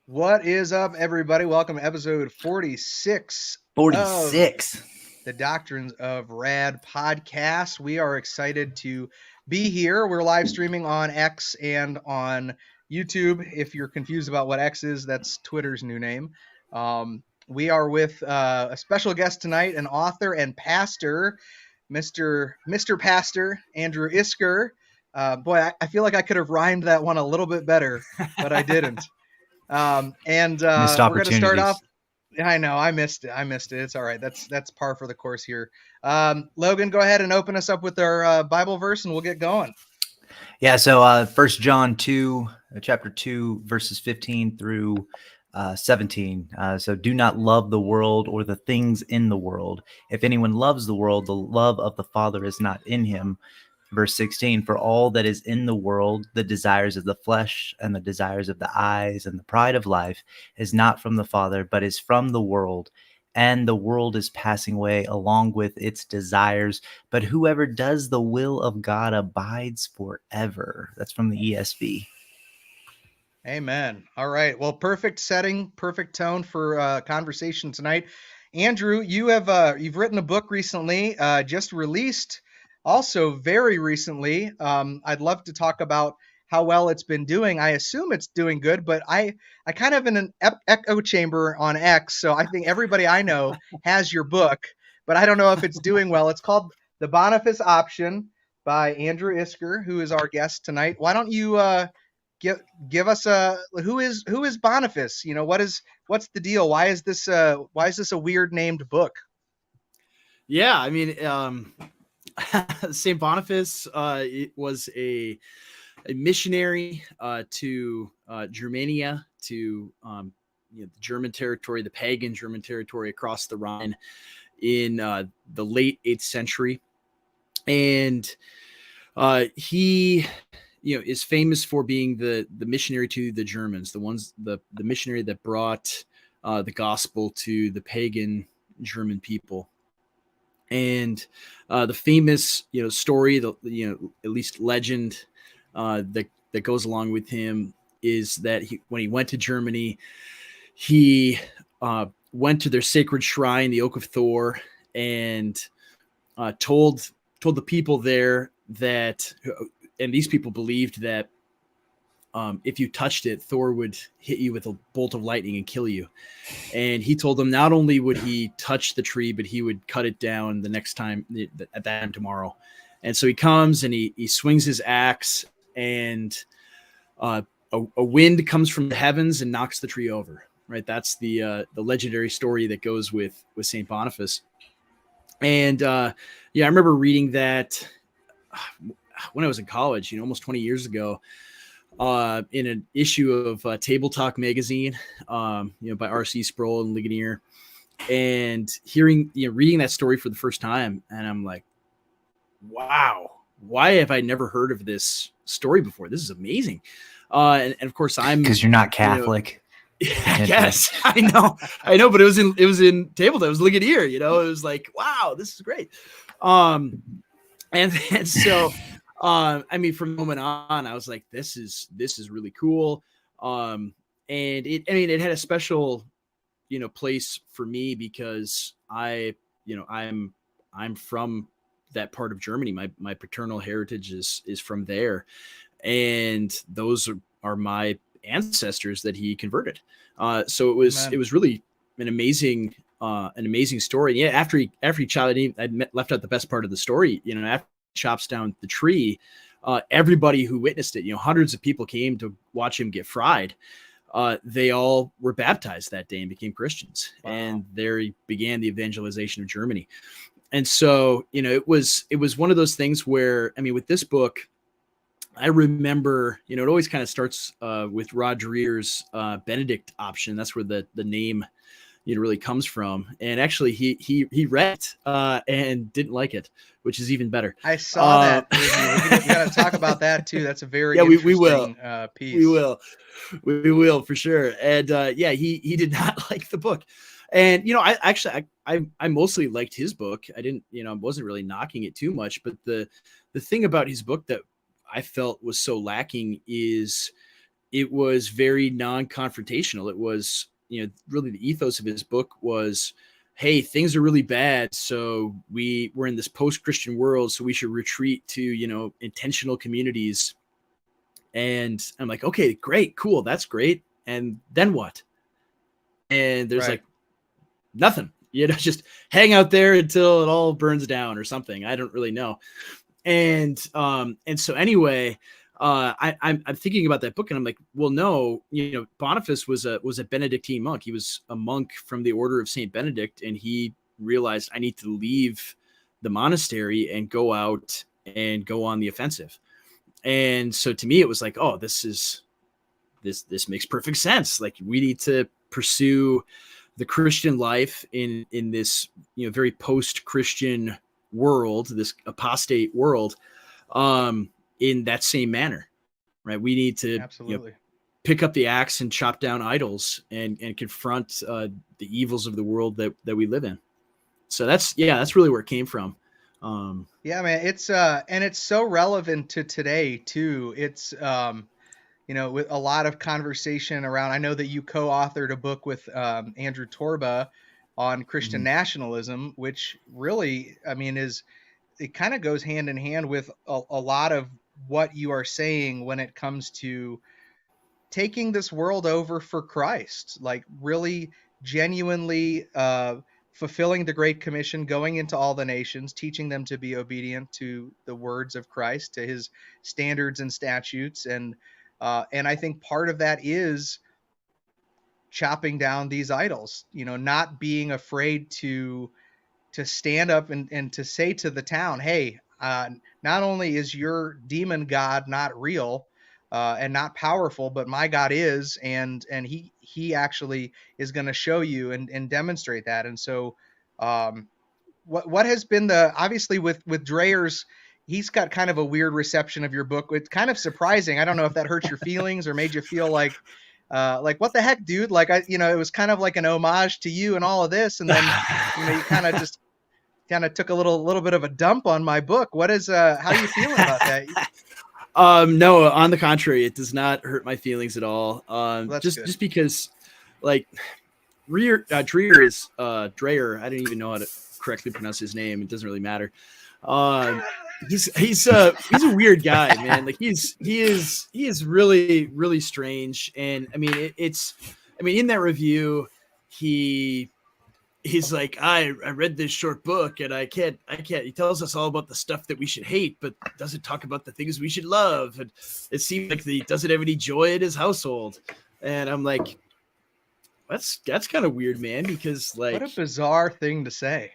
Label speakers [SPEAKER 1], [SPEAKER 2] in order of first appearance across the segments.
[SPEAKER 1] What is up, everybody? Welcome to episode 46 of
[SPEAKER 2] 46.
[SPEAKER 1] the Doctrines of Rad podcast. We are excited to be here. We're live streaming on X and on YouTube. If you're confused about what X is, that's Twitter's new name. We are with a special guest tonight, an author and pastor, Mr. Pastor Andrew Isker. I feel like I could have rhymed that one a little bit better, but I didn't. We're going to start off. I know I missed it. It's all right. That's par for the course here. Logan, go ahead and open us up with our Bible verse, and we'll get going.
[SPEAKER 2] Yeah. So 1 John 2, chapter 2, verses 15 through 17. So do not love the world or the things in the world. If anyone loves the world, the love of the Father is not in him. Verse 16, for all that is in the world, the desires of the flesh and the desires of the eyes and the pride of life is not from the Father, but is from the world. And the world is passing away along with its desires. But whoever does the will of God abides forever. That's from the ESV.
[SPEAKER 1] Amen. All right. Well, perfect setting, perfect tone for conversation tonight. Andrew, you've written a book recently, just released. Also, very recently, I'd love to talk about how well it's been doing. I assume it's doing good, but I kind of in an echo chamber on X, so I think everybody I know has your book, but I don't know if it's doing well. It's called The Boniface Option by Andrew Isker, who is our guest tonight. Why don't you give us who is Boniface? You know, what's the deal? Why is this a weird named book?
[SPEAKER 3] Yeah, I mean, St Boniface was a missionary to Germania, to the German territory, the pagan German territory across the Rhine in the late 8th century. And he is famous for being the missionary to the Germans, the missionary that brought the gospel to the pagan German people. And the famous, story, at least legend that goes along with him is that when he went to Germany, he went to their sacred shrine, the Oak of Thor, and told the people there that, and these people believed that if you touched it, Thor would hit you with a bolt of lightning and kill you. And he told them not only would he touch the tree, but he would cut it down the next time, at that time tomorrow. And so he comes and he swings his axe, and a wind comes from the heavens and knocks the tree over. Right, that's the legendary story that goes with St. Boniface. And I remember reading that when I was in college, almost 20 years ago. In an issue of Table Talk magazine, by R.C. Sproul and Ligonier, and reading that story for the first time, and I'm like, wow, why have I never heard of this story before? This is amazing. And of course,
[SPEAKER 2] because you're not Catholic.
[SPEAKER 3] I guess I know, but it was in Table Talk. It was Ligonier. It was like, wow, this is great. And so. From the moment on, I was like, this is really cool. And it had a special, place for me because I'm from that part of Germany. My paternal heritage is from there. And those are my ancestors that he converted. So it was really an amazing story. And yeah. After he shot it, I left out the best part of the story, after chops down the tree, everybody who witnessed it, hundreds of people came to watch him get fried. They all were baptized that day and became Christians. Wow. And there began the evangelization of Germany. And so, it was one of those things where, with this book, I remember, it always kind of starts with Rod Dreher's Benedict option. That's where the name really comes from. And actually he read it and didn't like it, which is even better.
[SPEAKER 1] I saw that. We got to talk about that too. That's a very interesting
[SPEAKER 3] we will.
[SPEAKER 1] Piece.
[SPEAKER 3] We will for sure. And he did not like the book. And I mostly liked his book. I didn't, wasn't really knocking it too much. But the thing about his book that I felt was so lacking is it was very non-confrontational. It was, really the ethos of his book was, hey, things are really bad, so we're in this post-Christian world, so we should retreat to, intentional communities. And I'm like, okay, great, cool, that's great. And then what? And there's
[SPEAKER 1] Right.
[SPEAKER 3] like nothing, just hang out there until it all burns down or something. I don't really know. And so anyway, I'm thinking about that book, and I'm like, well, no, Boniface was a Benedictine monk. He was a monk from the order of St. Benedict, and he realized, I need to leave the monastery and go out and go on the offensive. And so to me, it was like, oh, this makes perfect sense. Like, we need to pursue the Christian life in this, very post-Christian world, this apostate world, in that same manner, right? We need to
[SPEAKER 1] Absolutely.
[SPEAKER 3] pick up the axe and chop down idols and confront the evils of the world that we live in. So that's really where it came from.
[SPEAKER 1] Yeah, man, it's and it's so relevant to today too. It's with a lot of conversation around. I know that you co-authored a book with Andrew Torba on Christian nationalism, which really, I mean, it kind of goes hand in hand with a lot of what you are saying when it comes to taking this world over for Christ, like really genuinely fulfilling the Great Commission, going into all the nations, teaching them to be obedient to the words of Christ, to his standards and statutes. And I think part of that is chopping down these idols, not being afraid to stand up and to say to the town, hey, not only is your demon god not real and not powerful, but my God is, and he actually is going to show you and demonstrate that. And so what has been obviously with Dreyer's, he's got kind of a weird reception of your book. It's kind of surprising. I don't know if that hurt your feelings or made you feel like what the heck, dude? Like, it was kind of like an homage to you and all of this. And then, you kind of just took a little bit of a dump on my book. What is, how are you feeling about that?
[SPEAKER 3] No, on the contrary, it does not hurt my feelings at all. Just because, like, Dreyer is Dreyer. I didn't even know how to correctly pronounce his name. It doesn't really matter. He's a weird guy, man. Like, he is really, really strange. And I mean, in that review, he's like, I read this short book and I can't, he tells us all about the stuff that we should hate, but doesn't talk about the things we should love. And it seems like he doesn't have any joy in his household. And I'm like, that's kind of weird, man, because, like,
[SPEAKER 1] what a bizarre thing to say.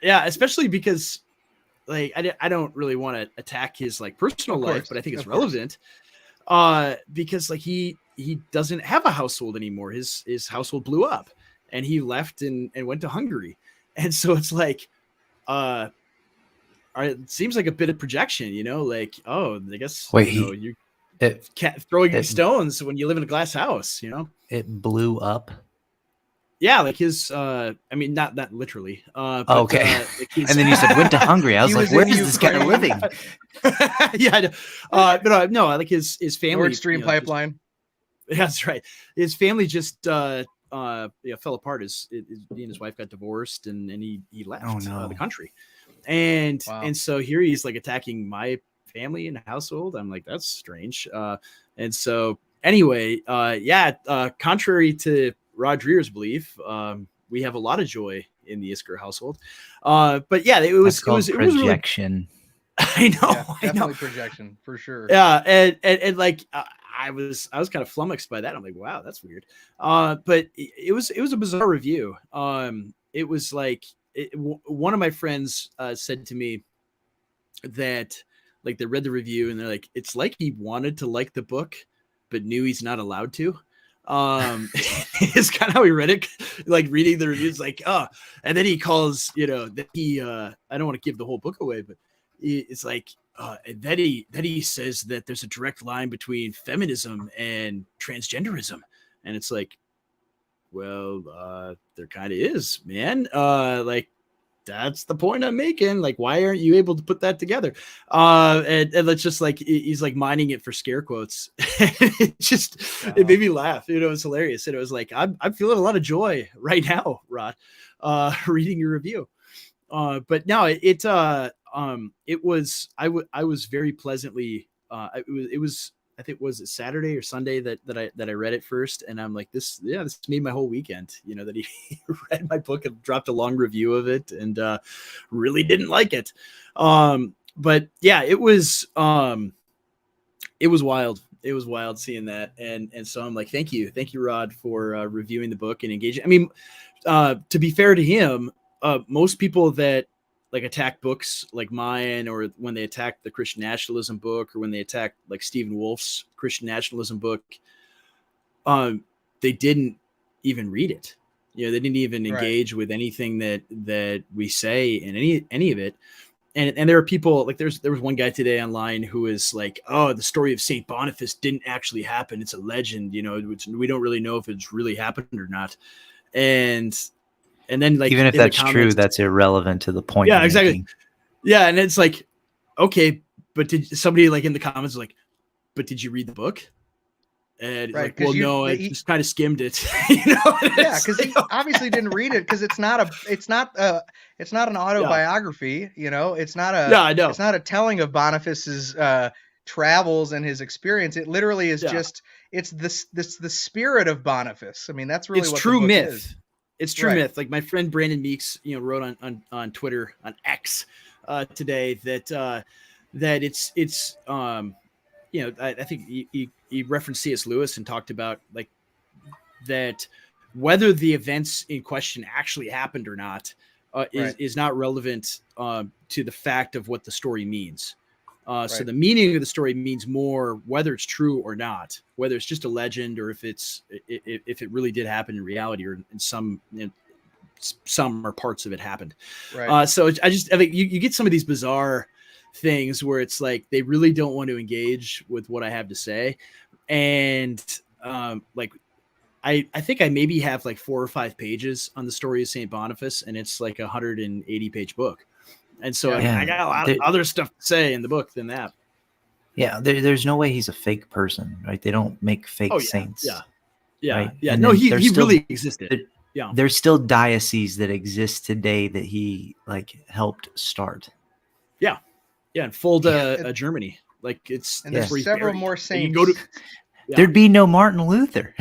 [SPEAKER 3] Yeah. Especially because, like, I don't really want to attack his, like, personal life, but I think it's relevant. Because, like, he doesn't have a household anymore. His household blew up. And he left and went to Hungary. And so it's like, it seems like a bit of projection, like, oh, I guess, you're throwing stones when you live in a glass house,
[SPEAKER 2] It blew up.
[SPEAKER 3] Yeah, like his, not literally. But,
[SPEAKER 2] okay. And then you said went to Hungary. I was like, where is this guy living?
[SPEAKER 3] Yeah, but no, like his family.
[SPEAKER 1] Nord Stream pipeline.
[SPEAKER 3] That's right. His family just fell apart. He and his wife got divorced, and he left the country. And so here he's, like, attacking my family and household. I'm like, that's strange. And so anyway, contrary to Rod Dreer's belief, we have a lot of joy in the Isker household. But yeah, it was
[SPEAKER 2] projection.
[SPEAKER 3] I know,
[SPEAKER 1] yeah, definitely projection for sure.
[SPEAKER 3] Yeah, and like, I was kind of flummoxed by that. I'm like, wow, that's weird. But it was a bizarre review. It was like, one of my friends said to me that, like, they read the review and they're like, it's like he wanted to like the book, but knew he's not allowed to. It's kind of how he read it, like, reading the reviews, like, oh, and then he calls, that he, I don't want to give the whole book away, but it's like, that he says that there's a direct line between feminism and transgenderism. And it's like, well, there kind of is, man. Like, that's the point I'm making. Like, why aren't you able to put that together? And it's just like, he's like mining it for scare quotes. It made me laugh. It was hilarious. And it was like, I'm feeling a lot of joy right now, Rod, reading your review. But no, I was very pleasantly, it was, I think, was it Saturday or Sunday that I read it first, and I'm like, this made my whole weekend. That he read my book and dropped a long review of it, and really didn't like it. But yeah, it was wild. It was wild seeing that, and so I'm like, thank you, Rod, for reviewing the book and engaging. I mean, to be fair to him, most people that like attack books like mine, or when they attack the Christian nationalism book, or when they attack like Stephen Wolf's Christian nationalism book, they didn't even read it. They didn't even engage with anything that we say in any of it. And there are people like, there was one guy today online who is like, oh, the story of St. Boniface didn't actually happen. It's a legend, we don't really know if it's really happened or not. And then, like,
[SPEAKER 2] even if that's true, that's irrelevant to the point.
[SPEAKER 3] Yeah, exactly. Making. Yeah, and it's like, okay, but did somebody like in the comments like, but did you read the book? And like, well, no, I just kind of skimmed it.
[SPEAKER 1] Yeah, because he obviously didn't read it, because it's not an autobiography. It's not it's not a telling of Boniface's travels and his experience. It literally is just it's the spirit of Boniface. I mean, that's really what
[SPEAKER 3] true
[SPEAKER 1] the book
[SPEAKER 3] myth.
[SPEAKER 1] Is.
[SPEAKER 3] It's true myth. Like my friend Brandon Meeks, wrote on Twitter, on X, today that it's I think he referenced C.S. Lewis and talked about like that whether the events in question actually happened or not is not relevant to the fact of what the story means. So the meaning of the story means more whether it's true or not, whether it's just a legend or if it really did happen in reality, or in some or parts of it happened. So I think you get some of these bizarre things where it's like they really don't want to engage with what I have to say, and like I think I maybe have like 4 or 5 pages on the story of St. Boniface, and it's like a 180-page book. And so I got a lot of other stuff to say in the book than that.
[SPEAKER 2] Yeah, there's no way he's a fake person, right? They don't make fake saints.
[SPEAKER 3] Yeah.
[SPEAKER 2] Right?
[SPEAKER 3] Yeah. No, he really existed.
[SPEAKER 2] There's still dioceses that exist today that he like helped start.
[SPEAKER 3] Yeah. Yeah. And Fulda, Germany. Like it's
[SPEAKER 1] and there's several more saints.
[SPEAKER 3] You go to,
[SPEAKER 2] There'd be no Martin Luther.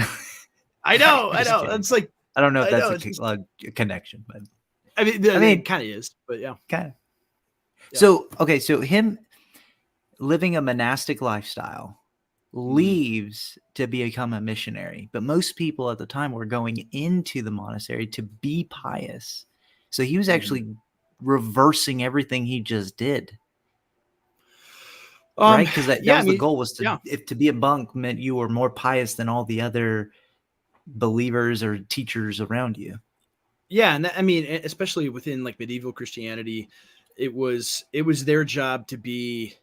[SPEAKER 3] I know. It's like,
[SPEAKER 2] I don't know if that's a connection, but
[SPEAKER 3] I mean, it kind of is, but yeah.
[SPEAKER 2] Kind of. Yeah. So, okay. So him living a monastic lifestyle leaves to become a missionary, but most people at the time were going into the monastery to be pious. So he was actually reversing everything he just did. Right? Because that was the goal, was to be a monk meant you were more pious than all the other believers or teachers around you.
[SPEAKER 3] Yeah. And especially within like medieval Christianity, it was their job to be,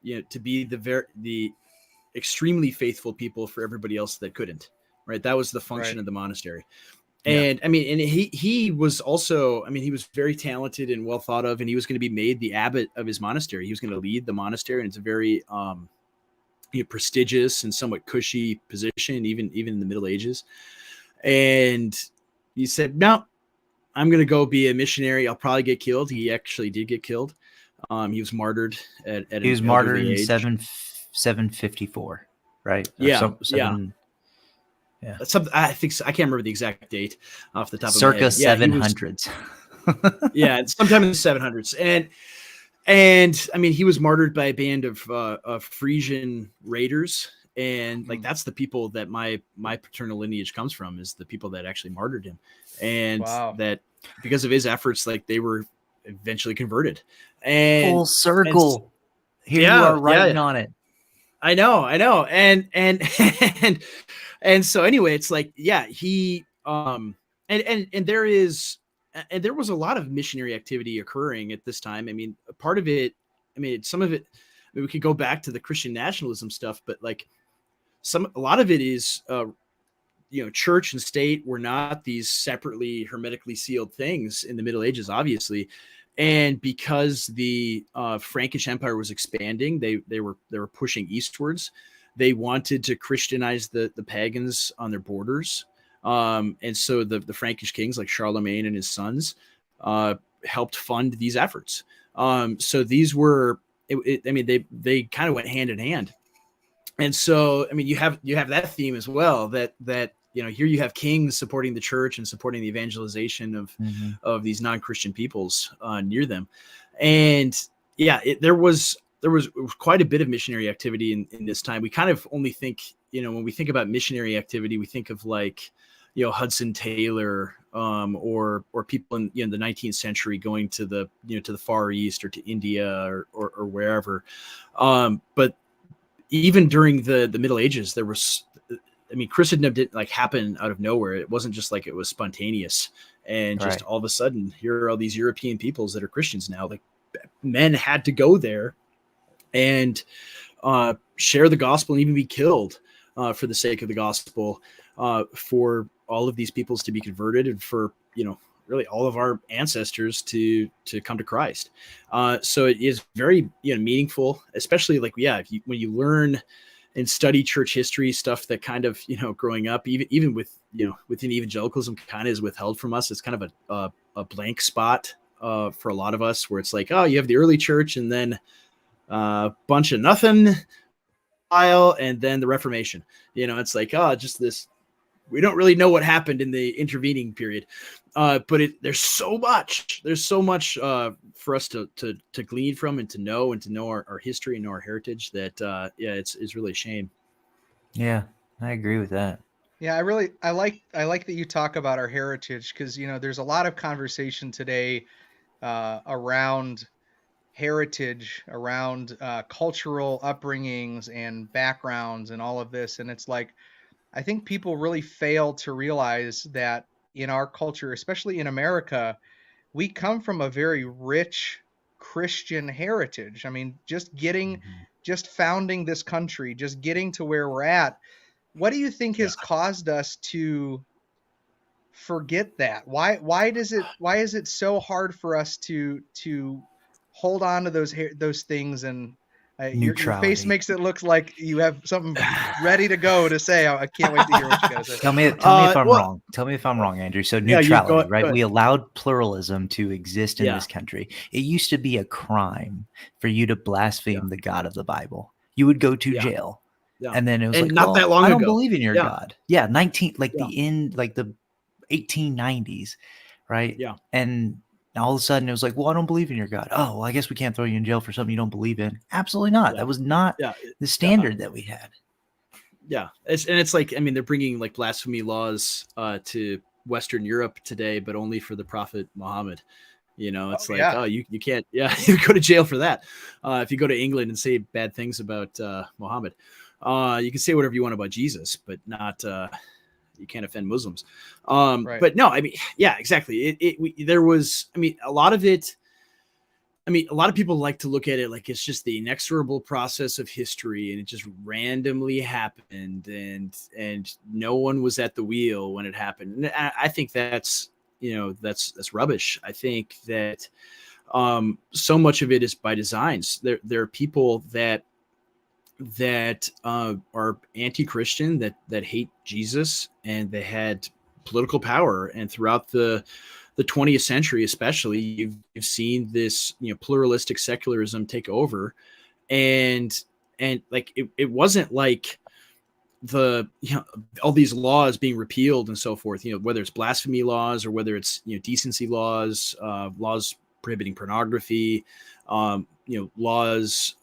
[SPEAKER 3] to be the extremely faithful people for everybody else that couldn't, right? That was the function of the monastery. And and he was also, he was very talented and well thought of, and he was going to be made the abbot of his monastery. He was going to lead the monastery, and it's a very prestigious and somewhat cushy position, even in the Middle Ages. And he said, no, I'm going to go be a missionary. I'll probably get killed. He actually did get killed. He was martyred at
[SPEAKER 2] he was martyred in 754, right?
[SPEAKER 3] Yeah. I think so. I can't remember the exact date off the top of my head.
[SPEAKER 2] Circa 700s.
[SPEAKER 3] Sometime in the 700s. And he was martyred by a band of Frisian raiders. And like, that's the people that my paternal lineage comes from, is the people that actually martyred him. And that because of his efforts, like they were eventually converted. And
[SPEAKER 2] full circle. Here you are writing on it.
[SPEAKER 3] I know. And so anyway, it's like, he, and there was a lot of missionary activity occurring at this time. Part of it, some of it, we could go back to the Christian nationalism stuff, but like a lot of it is church and state were not these separately hermetically sealed things in the Middle Ages, obviously. And because the Frankish Empire was expanding, they were pushing eastwards. They wanted to Christianize the pagans on their borders. And so the Frankish kings like Charlemagne and his sons helped fund these efforts. So these were, they kind of went hand in hand. And so, you have that theme as well, that here you have kings supporting the church and supporting the evangelization of these non-Christian peoples near them. And there was quite a bit of missionary activity in this time. We kind of only think, when we think about missionary activity, we think of like, Hudson Taylor, or people in the 19th century going to the Far East or to India or wherever. But even during the Middle Ages, there was, Christendom didn't like happen out of nowhere. It wasn't just like it was spontaneous and just all of a sudden here are all these European peoples that are Christians now. Like, men had to go there and share the gospel and even be killed for the sake of the gospel, for all of these peoples to be converted and for, really all of our ancestors to come to Christ. So it is very, meaningful, especially like, when you learn and study church history stuff that kind of, growing up, even with, within evangelicalism kind of is withheld from us. It's kind of a blank spot for a lot of us, where it's like, oh, you have the early church and then a bunch of nothing, and then the Reformation. It's like, oh, just this. We don't really know what happened in the intervening period, but there's so much for us to glean from and to know our history and know our heritage that it's really a shame.
[SPEAKER 2] Yeah, I agree with that.
[SPEAKER 1] Yeah, I like that you talk about our heritage, because there's a lot of conversation today around heritage, around cultural upbringings and backgrounds and all of this, and it's like, I think people really fail to realize that in our culture, especially in America, we come from a very rich Christian heritage. Just founding this country, just getting to where we're at. What do you think has caused us to forget that? Why is it so hard for us to hold on to those things? And your face makes it look like you have something ready to go to say. I can't wait to hear what you guys say.
[SPEAKER 2] Tell me if I'm wrong. Tell me if I'm wrong, Andrew. So neutrality, right? We allowed pluralism to exist in this country. It used to be a crime for you to blaspheme the God of the Bible. You would go to jail. Yeah. And then it was
[SPEAKER 3] not that long ago.
[SPEAKER 2] I don't believe in your God. Yeah, the 1890s, right?
[SPEAKER 3] Yeah.
[SPEAKER 2] And all of a sudden it was like, well, I don't believe in your God. Oh, well, I guess we can't throw you in jail for something you don't believe in. Absolutely not. Yeah. That was not the standard that we had.
[SPEAKER 3] Yeah. It's like, they're bringing like blasphemy laws to Western Europe today, but only for the Prophet Muhammad. It's you can't, you go to jail for that. If you go to England and say bad things about Muhammad, you can say whatever you want about Jesus, but not, you can't offend Muslims. Right. But no, exactly. There was, a lot of it. A lot of people like to look at it like it's just the inexorable process of history and it just randomly happened and no one was at the wheel when it happened. And I think that's rubbish. I think that so much of it is by designs. There are people that are anti-Christian, that hate Jesus, and they had political power. And throughout the 20th century, especially, you've seen this pluralistic secularism take over, and like it wasn't like the all these laws being repealed and so forth. Whether it's blasphemy laws or whether it's decency laws, laws prohibiting pornography, laws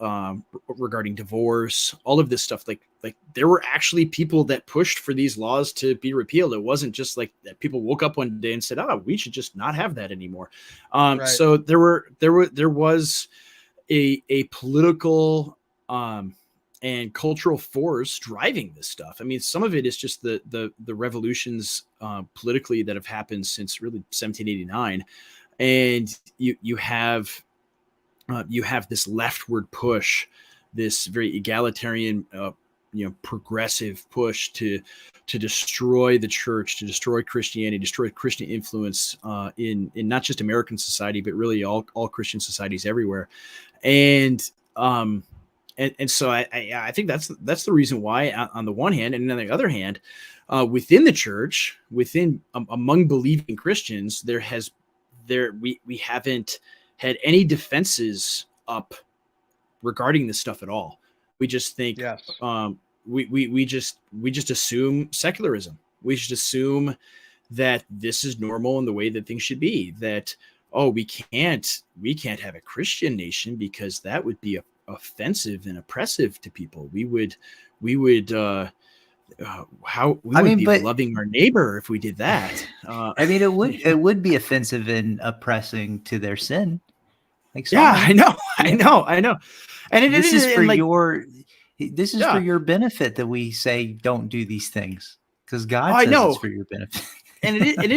[SPEAKER 3] regarding divorce, all of this stuff. Like there were actually people that pushed for these laws to be repealed. It wasn't just like that people woke up one day and said, "Oh, we should just not have that anymore." Right. So there was a political and cultural force driving this stuff. Some of it is just the revolutions politically that have happened since really 1789. And you have this leftward push, this very egalitarian progressive push to destroy the church, to destroy Christianity, destroy Christian influence in not just American society, but really all Christian societies everywhere. And so I think that's the reason why, on the one hand, and on the other hand, within the church, among believing Christians, we haven't had any defenses up regarding this stuff at all. We just think,
[SPEAKER 1] Yes.
[SPEAKER 3] We just assume secularism. We should assume that this is normal and the way that things should be. That, we can't have a Christian nation because that would be offensive and oppressive to people. We would be loving our neighbor if we did that.
[SPEAKER 2] It would be offensive and oppressing to their sin.
[SPEAKER 3] I know. And
[SPEAKER 2] this is for
[SPEAKER 3] for
[SPEAKER 2] your benefit that we say don't do these things, because God says it's for your benefit.
[SPEAKER 3] And it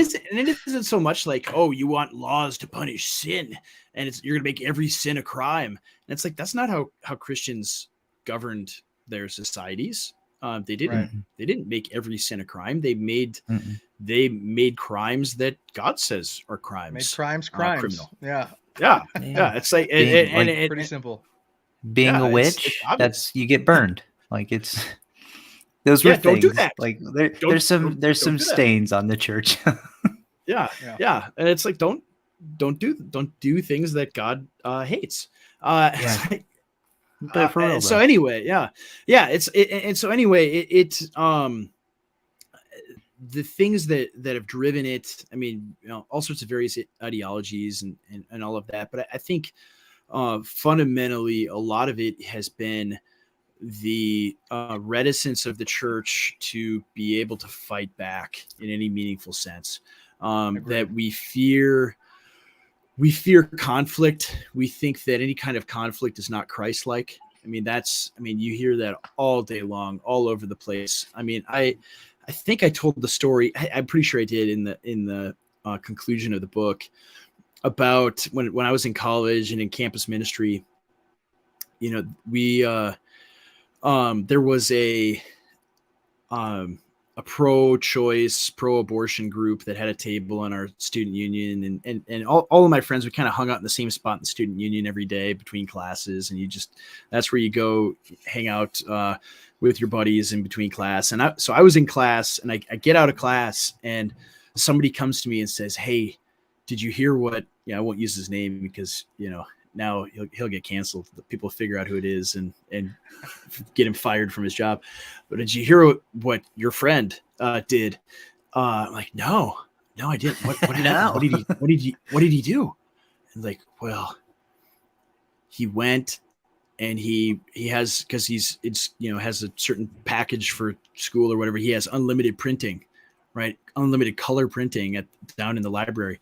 [SPEAKER 3] isn't so much like, you want laws to punish sin, and you're gonna make every sin a crime. And it's like, that's not how Christians governed their societies. They didn't make every sin a crime. They made crimes that God says are crimes.
[SPEAKER 1] Made crimes criminal. Yeah.
[SPEAKER 3] It's like,
[SPEAKER 1] pretty simple.
[SPEAKER 2] Being a witch, you get burned. Like, it's those were things.
[SPEAKER 3] Don't do that.
[SPEAKER 2] Like, there's some stains on the church.
[SPEAKER 3] Yeah. And it's like, don't do things that God hates.
[SPEAKER 2] But for real,
[SPEAKER 3] so anyway, the things that have driven it, all sorts of various ideologies and all of that. But I think fundamentally, a lot of it has been the reticence of the church to be able to fight back in any meaningful sense. That we fear conflict. We think that any kind of conflict is not Christlike. You hear that all day long, all over the place. I think I told the story. I'm pretty sure I did in the conclusion of the book about when I was in college and in campus ministry. We there was a pro-choice, pro-abortion group that had a table in our student union, and all of my friends, we kind of hung out in the same spot in the student union every day between classes, and that's where you go hang out with your buddies in between class. And so I was in class, and I get out of class, and somebody comes to me and says, "Hey, did you hear what?" I won't use his name because now he'll get canceled. People figure out who it is and get him fired from his job. But did you hear what your friend did? I'm like, no, I didn't. What did he do? And like, well, he went and he has, because has a certain package for school or whatever. He has unlimited printing, right? Unlimited color printing down in the library.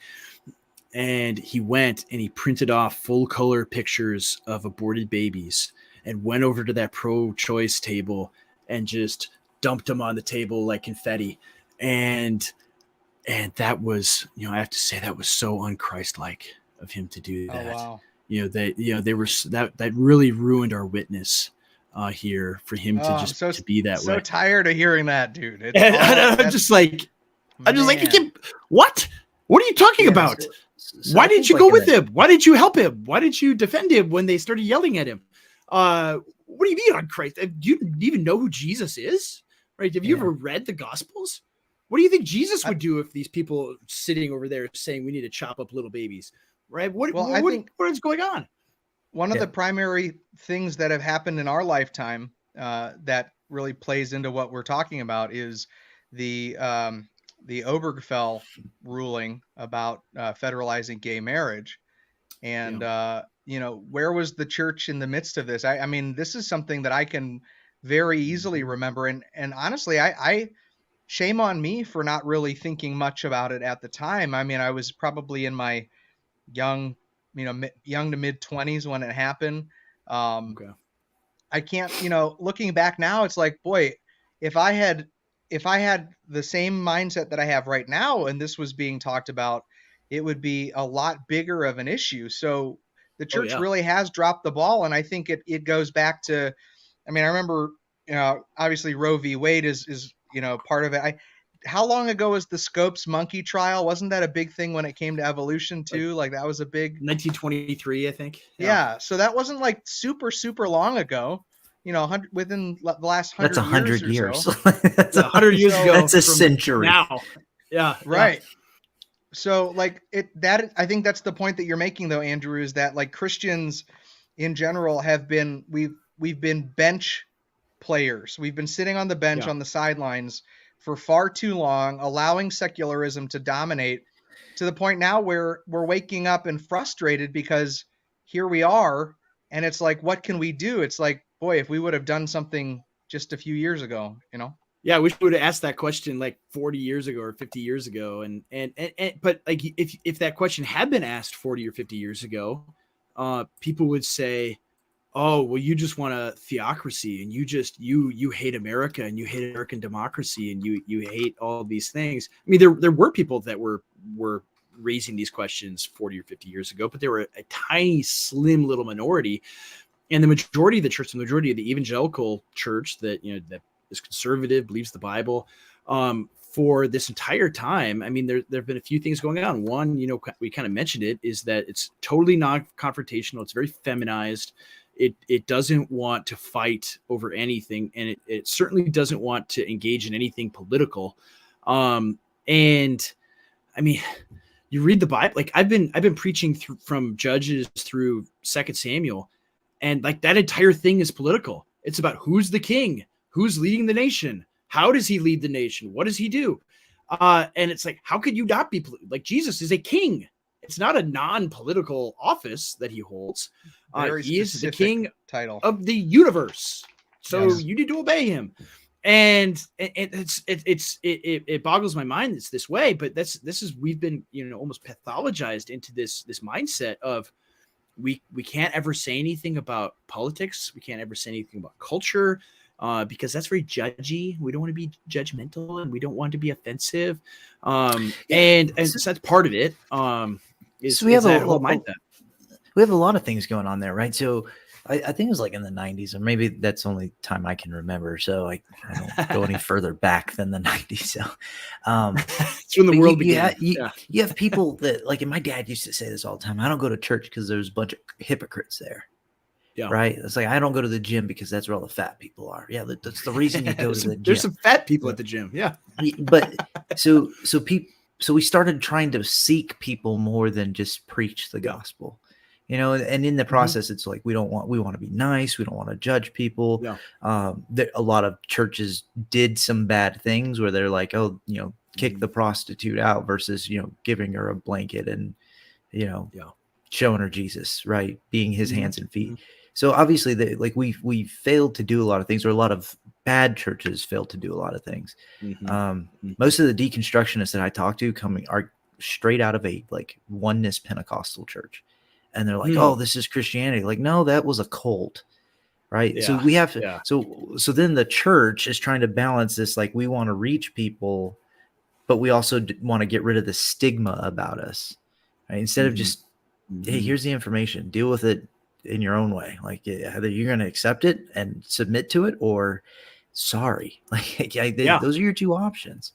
[SPEAKER 3] And he went and he printed off full color pictures of aborted babies and went over to that pro-choice table and just dumped them on the table like confetti. And that was, I have to say, that was so unchristlike of him to do that.
[SPEAKER 1] Oh, wow.
[SPEAKER 3] That really ruined our witness here for him to be that way.
[SPEAKER 1] So tired of hearing that, dude.
[SPEAKER 3] I'm just like, what? What are you talking about? Why didn't you go with him? Why didn't you help him? Why didn't you defend him when they started yelling at him? What do you mean on Christ? Do you even know who Jesus is? Right? Have you ever read the Gospels? What do you think Jesus would do if these people sitting over there saying we need to chop up little babies? Right? What is going on?
[SPEAKER 1] One of the primary things that have happened in our lifetime that really plays into what we're talking about is the Obergefell ruling about federalizing gay marriage. And, where was the church in the midst of this? I mean, this is something that I can very easily remember. And honestly, I shame on me for not really thinking much about it at the time. I mean, I was probably in my young to mid 20s when it happened. I can't, looking back now, it's like, boy, if I had the same mindset that I have right now, and this was being talked about, it would be a lot bigger of an issue. So the church really has dropped the ball. And I think it goes back to, I remember obviously Roe v. Wade is part of it. How long ago was the Scopes monkey trial? Wasn't that a big thing when it came to evolution too? Like that was a big
[SPEAKER 3] 1923, I think.
[SPEAKER 1] Yeah. So that wasn't like super, super long ago, within the last
[SPEAKER 2] That's
[SPEAKER 1] 100
[SPEAKER 2] 100
[SPEAKER 1] years.
[SPEAKER 2] years.
[SPEAKER 3] That's 100 years ago.
[SPEAKER 2] That's a century.
[SPEAKER 3] Now. Yeah.
[SPEAKER 1] Right. Yeah. So like I think that's the point that you're making though, Andrew, is that like Christians in general we've been bench players. We've been sitting on the bench on the sidelines for far too long, allowing secularism to dominate to the point now where we're waking up and frustrated because here we are. And it's like, what can we do? It's like, boy, if we would have done something just a few years ago,
[SPEAKER 3] Yeah, I wish we would have asked that question like 40 years ago or 50 years ago. But like if that question had been asked 40 or 50 years ago, people would say, oh, well, you just want a theocracy and you hate America and you hate American democracy and you hate all these things. I mean, there were people that were raising these questions 40 or 50 years ago, but they were a tiny, slim little minority. And the majority of the church, the majority of the evangelical church that is conservative, believes the Bible, for this entire time. I mean, there have been a few things going on. One, we kind of mentioned it, is that it's totally non-confrontational. It's very feminized. It doesn't want to fight over anything, and it certainly doesn't want to engage in anything political. And I mean, you read the Bible. Like I've been preaching from Judges through 2 Samuel, and like that entire thing is political. It's about who's the king, who's leading the nation, how does he lead the nation, what does he do, and it's like, how could you not be like Jesus is a king? It's not a non-political office that he holds. He is the king title of the universe. So you need to obey him. And it boggles my mind it's this way, but we've been, almost pathologized into this mindset of we can't ever say anything about politics. We can't ever say anything about culture, because that's very judgy. We don't want to be judgmental and we don't want to be offensive. And so that's part of it.
[SPEAKER 2] So we have a whole mindset. We have a lot of things going on there, right? So I think it was like in the 90s, or maybe that's the only time I can remember. So I don't go any further back than the 90s. So
[SPEAKER 3] it's when the world began.
[SPEAKER 2] You have people that, like, and my dad used to say this all the time, I don't go to church because there's a bunch of hypocrites there. Yeah. Right. It's like, I don't go to the gym because that's where all the fat people are. Yeah. That's the reason you go to the gym.
[SPEAKER 3] There's some fat people at the gym. Yeah.
[SPEAKER 2] But so we started trying to seek people more than just preach the gospel. And in the process, it's like, we want to be nice. We don't want to judge people. Yeah. A lot of churches did some bad things where they're like, oh, kick the prostitute out versus, giving her a blanket and, showing her Jesus, right. Being his hands and feet. So obviously we failed to do a lot of things, or a lot of bad churches failed to do a lot of things. Most of the deconstructionists that I talk to are straight out of a like oneness Pentecostal church. And they're like, oh, this is Christianity. Like, no, that was a cult. Right. Yeah, so we have, so then the church is trying to balance this. Like, we want to reach people, but we also want to get rid of the stigma about us. Right? Instead of just, hey, here's the information, deal with it in your own way. Like, either you're going to accept it and submit to it, or sorry. Like, those are your two options.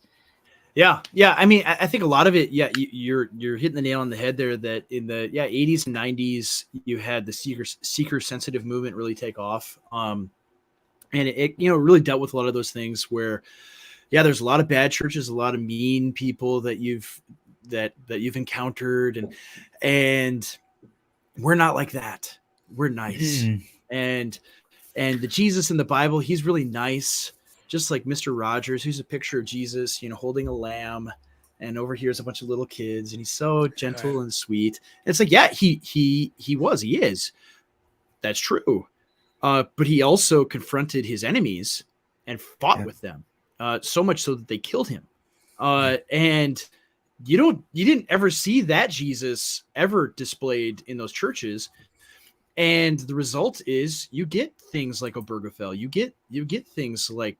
[SPEAKER 3] Yeah. I mean, I think a lot of it, you're hitting the nail on the head there, that in the 80s and 90s, you had the seeker sensitive movement really take off. And it really dealt with a lot of those things where, there's a lot of bad churches, a lot of mean people that you've encountered, and we're not like that. We're nice. And the Jesus in the Bible, he's really nice. Just like Mr. Rogers, who's a picture of Jesus, holding a lamb, and over here's a bunch of little kids, and he's so gentle and sweet. And it's like, he is. That's true. But he also confronted his enemies and fought with them, so much so that they killed him. And you didn't ever see that Jesus ever displayed in those churches. And the result is you get things like Obergefell. You get things like,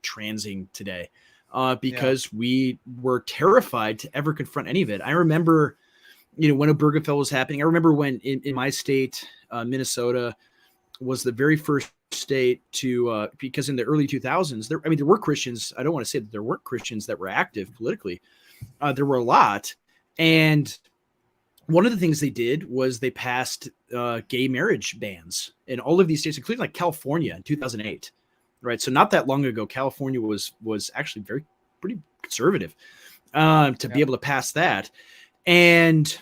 [SPEAKER 3] transing today, because we were terrified to ever confront any of it. I remember, when Obergefell was happening. I remember when in my state, Minnesota, was the very first state to because in the early 2000s, there were Christians. I don't want to say that there weren't Christians that were active politically. There were a lot, and one of the things they did was they passed gay marriage bans in all of these states, including like California in 2008. Right, so not that long ago, California was actually pretty conservative to be able to pass that, and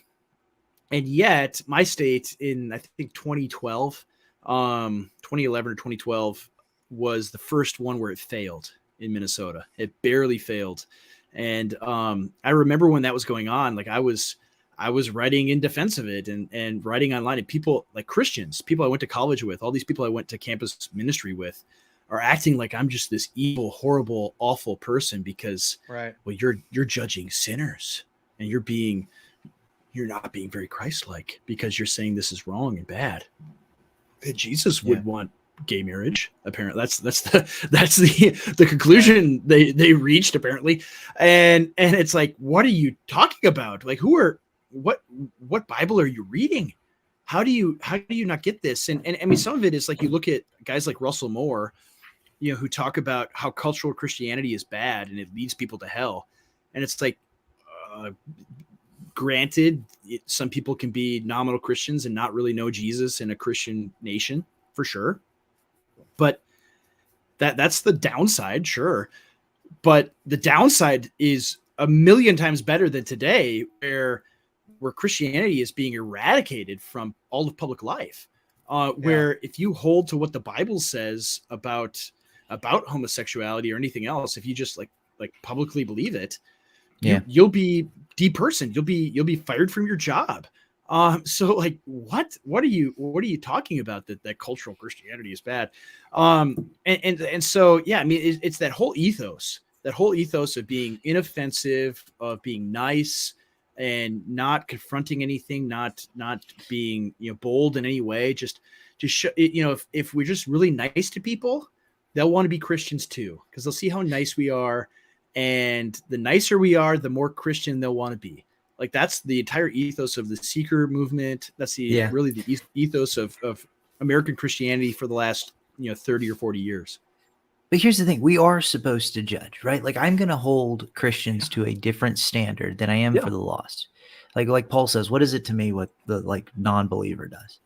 [SPEAKER 3] yet my state in I think 2012, 2011 or 2012 was the first one where it failed in Minnesota. It barely failed, and I remember when that was going on, like I was writing in defense of it and writing online, and people like Christians, people I went to college with, all these people I went to campus ministry with, are acting like I'm just this evil, horrible, awful person because, well, you're judging sinners and you're not being very Christ-like because you're saying this is wrong and bad. Jesus would want gay marriage. Apparently, that's the conclusion they reached apparently, and it's like, what are you talking about? Like, what Bible are you reading? How do you not get this? And I mean, some of it is like you look at guys like Russell Moore, who talk about how cultural Christianity is bad and it leads people to hell. And it's like, granted, some people can be nominal Christians and not really know Jesus in a Christian nation, for sure. But that's the downside, sure. But the downside is a million times better than today, where Christianity is being eradicated from all of public life. Where if you hold to what the Bible says about homosexuality or anything else, if you just like publicly believe it, you'll be depersoned. You'll be fired from your job. So like, what are you talking about that cultural Christianity is bad? And so, yeah, I mean, it's that whole ethos of being inoffensive, of being nice and not confronting anything, not being, bold in any way, just show, if we're just really nice to people, they'll want to be Christians too, because they'll see how nice we are. And the nicer we are, the more Christian they'll want to be. Like, that's the entire ethos of the seeker movement. That's really the ethos of American Christianity for the last 30 or 40 years.
[SPEAKER 2] But here's the thing: we are supposed to judge, right? Like, I'm going to hold Christians to a different standard than I am for the lost. Like Paul says, what is it to me what the non-believer does,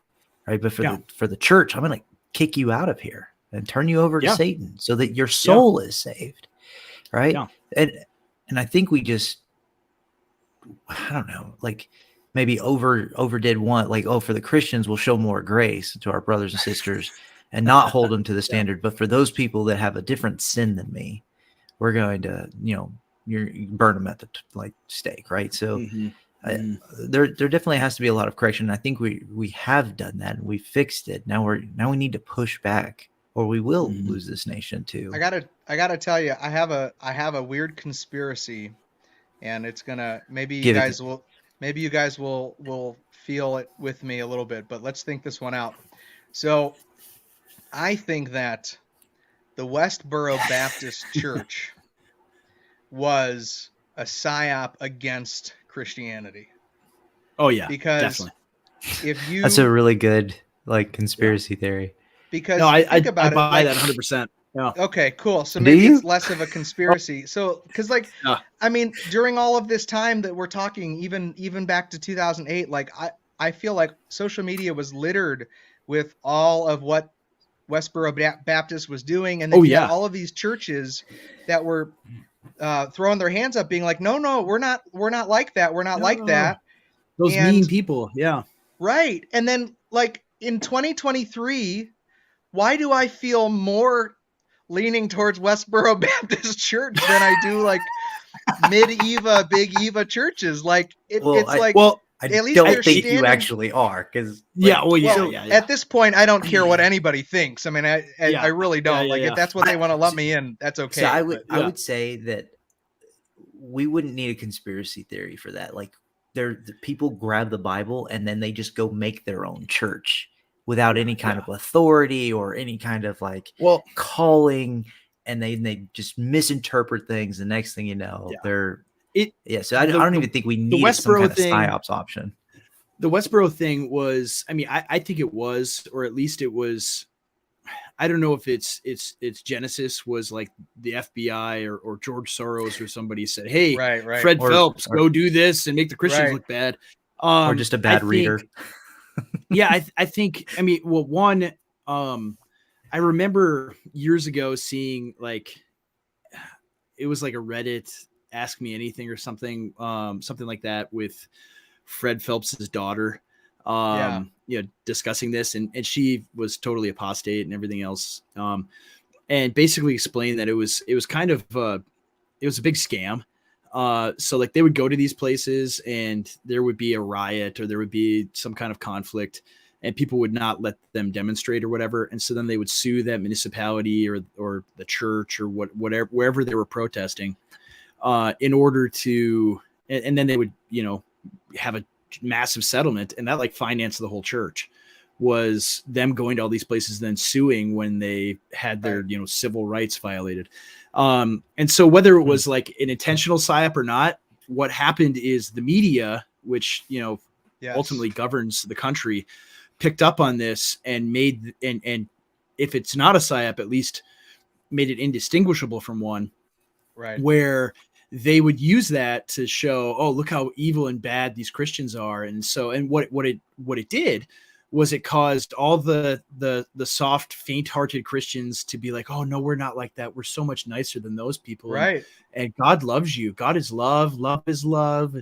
[SPEAKER 2] right? But for the church, I'm going to kick you out of here and turn you over to Satan so that your soul is saved, right? Yeah. And I think we just, I don't know, like maybe overdid one, like, for the Christians, we'll show more grace to our brothers and sisters and not hold them to the standard. But for those people that have a different sin than me, we're going to, you burn them at the stake, right? So there definitely has to be a lot of correction. I think we have done that and we fixed it. Now we need to push back, or we will lose this nation too.
[SPEAKER 1] I gotta tell you, I have a weird conspiracy, and it's gonna maybe you guys will feel it with me a little bit, but let's think this one out. So I think that the Westboro Baptist Church was a psyop against Christianity.
[SPEAKER 3] Oh yeah,
[SPEAKER 1] because
[SPEAKER 3] definitely.
[SPEAKER 1] If you
[SPEAKER 2] that's a really good conspiracy theory.
[SPEAKER 1] Because
[SPEAKER 3] I buy that 100%. Yeah.
[SPEAKER 1] Okay, cool. So maybe it's less of a conspiracy. So, because I mean, during all of this time that we're talking, even back to 2008, I feel like social media was littered with all of what Westboro Baptist was doing, and then you had all of these churches that were throwing their hands up, being like, "No, we're not like that. We're not like that."
[SPEAKER 3] Those mean people,
[SPEAKER 1] right. And then, in 2023, why do I feel more leaning towards Westboro Baptist Church than I do mid-Eva, big Eva churches?
[SPEAKER 2] I
[SPEAKER 1] at least
[SPEAKER 2] don't think you actually are, because
[SPEAKER 1] at this point, I don't care what anybody thinks. I mean, I really don't. If that's what they want to lump me in, that's okay.
[SPEAKER 2] So I would say that we wouldn't need a conspiracy theory for that. The people grab the Bible and then they just go make their own church without any kind of authority or any kind of calling, and they just misinterpret things. The next thing you know, so I don't even think we need some kind of psyops option.
[SPEAKER 3] The Westboro thing was, I mean, I think it was, or at least it was. I don't know if it's Genesis was like the FBI or George Soros or somebody said, "Hey,
[SPEAKER 1] Right.
[SPEAKER 3] Fred
[SPEAKER 2] Or,
[SPEAKER 3] Phelps,
[SPEAKER 2] or
[SPEAKER 3] go do this and make the Christians
[SPEAKER 1] Right.
[SPEAKER 3] look bad."
[SPEAKER 2] or just a
[SPEAKER 3] I
[SPEAKER 2] bad reader.
[SPEAKER 3] think, yeah, I think, I mean, well, one, I remember years ago seeing like it was like a Reddit Ask Me Anything or something, something like that with Fred Phelps's daughter,
[SPEAKER 1] Yeah.
[SPEAKER 3] discussing this, and she was totally apostate and everything else, and basically explained that it was kind of it was a big scam. So like they would go to these places and there would be a riot or there would be some kind of conflict and people would not let them demonstrate or whatever. And so then they would sue that municipality or the church or whatever, wherever they were protesting, in order to, and then they would, have a massive settlement, and that like financed the whole church, was them going to all these places, then suing when they had their,
[SPEAKER 1] Right.
[SPEAKER 3] civil rights violated. And so whether it was like an intentional psyop or not, what happened is the media, which,
[SPEAKER 1] Yes.
[SPEAKER 3] ultimately governs the country, picked up on this and made, and if it's not a psyop, at least made it indistinguishable from one,
[SPEAKER 1] Right.
[SPEAKER 3] where they would use that to show, oh, look how evil and bad these Christians are. And so, and what it did was it caused all the soft, faint-hearted Christians to be like, oh no, we're not like that. We're so much nicer than those people.
[SPEAKER 1] Right.
[SPEAKER 3] And God loves you. God is love. Love is love.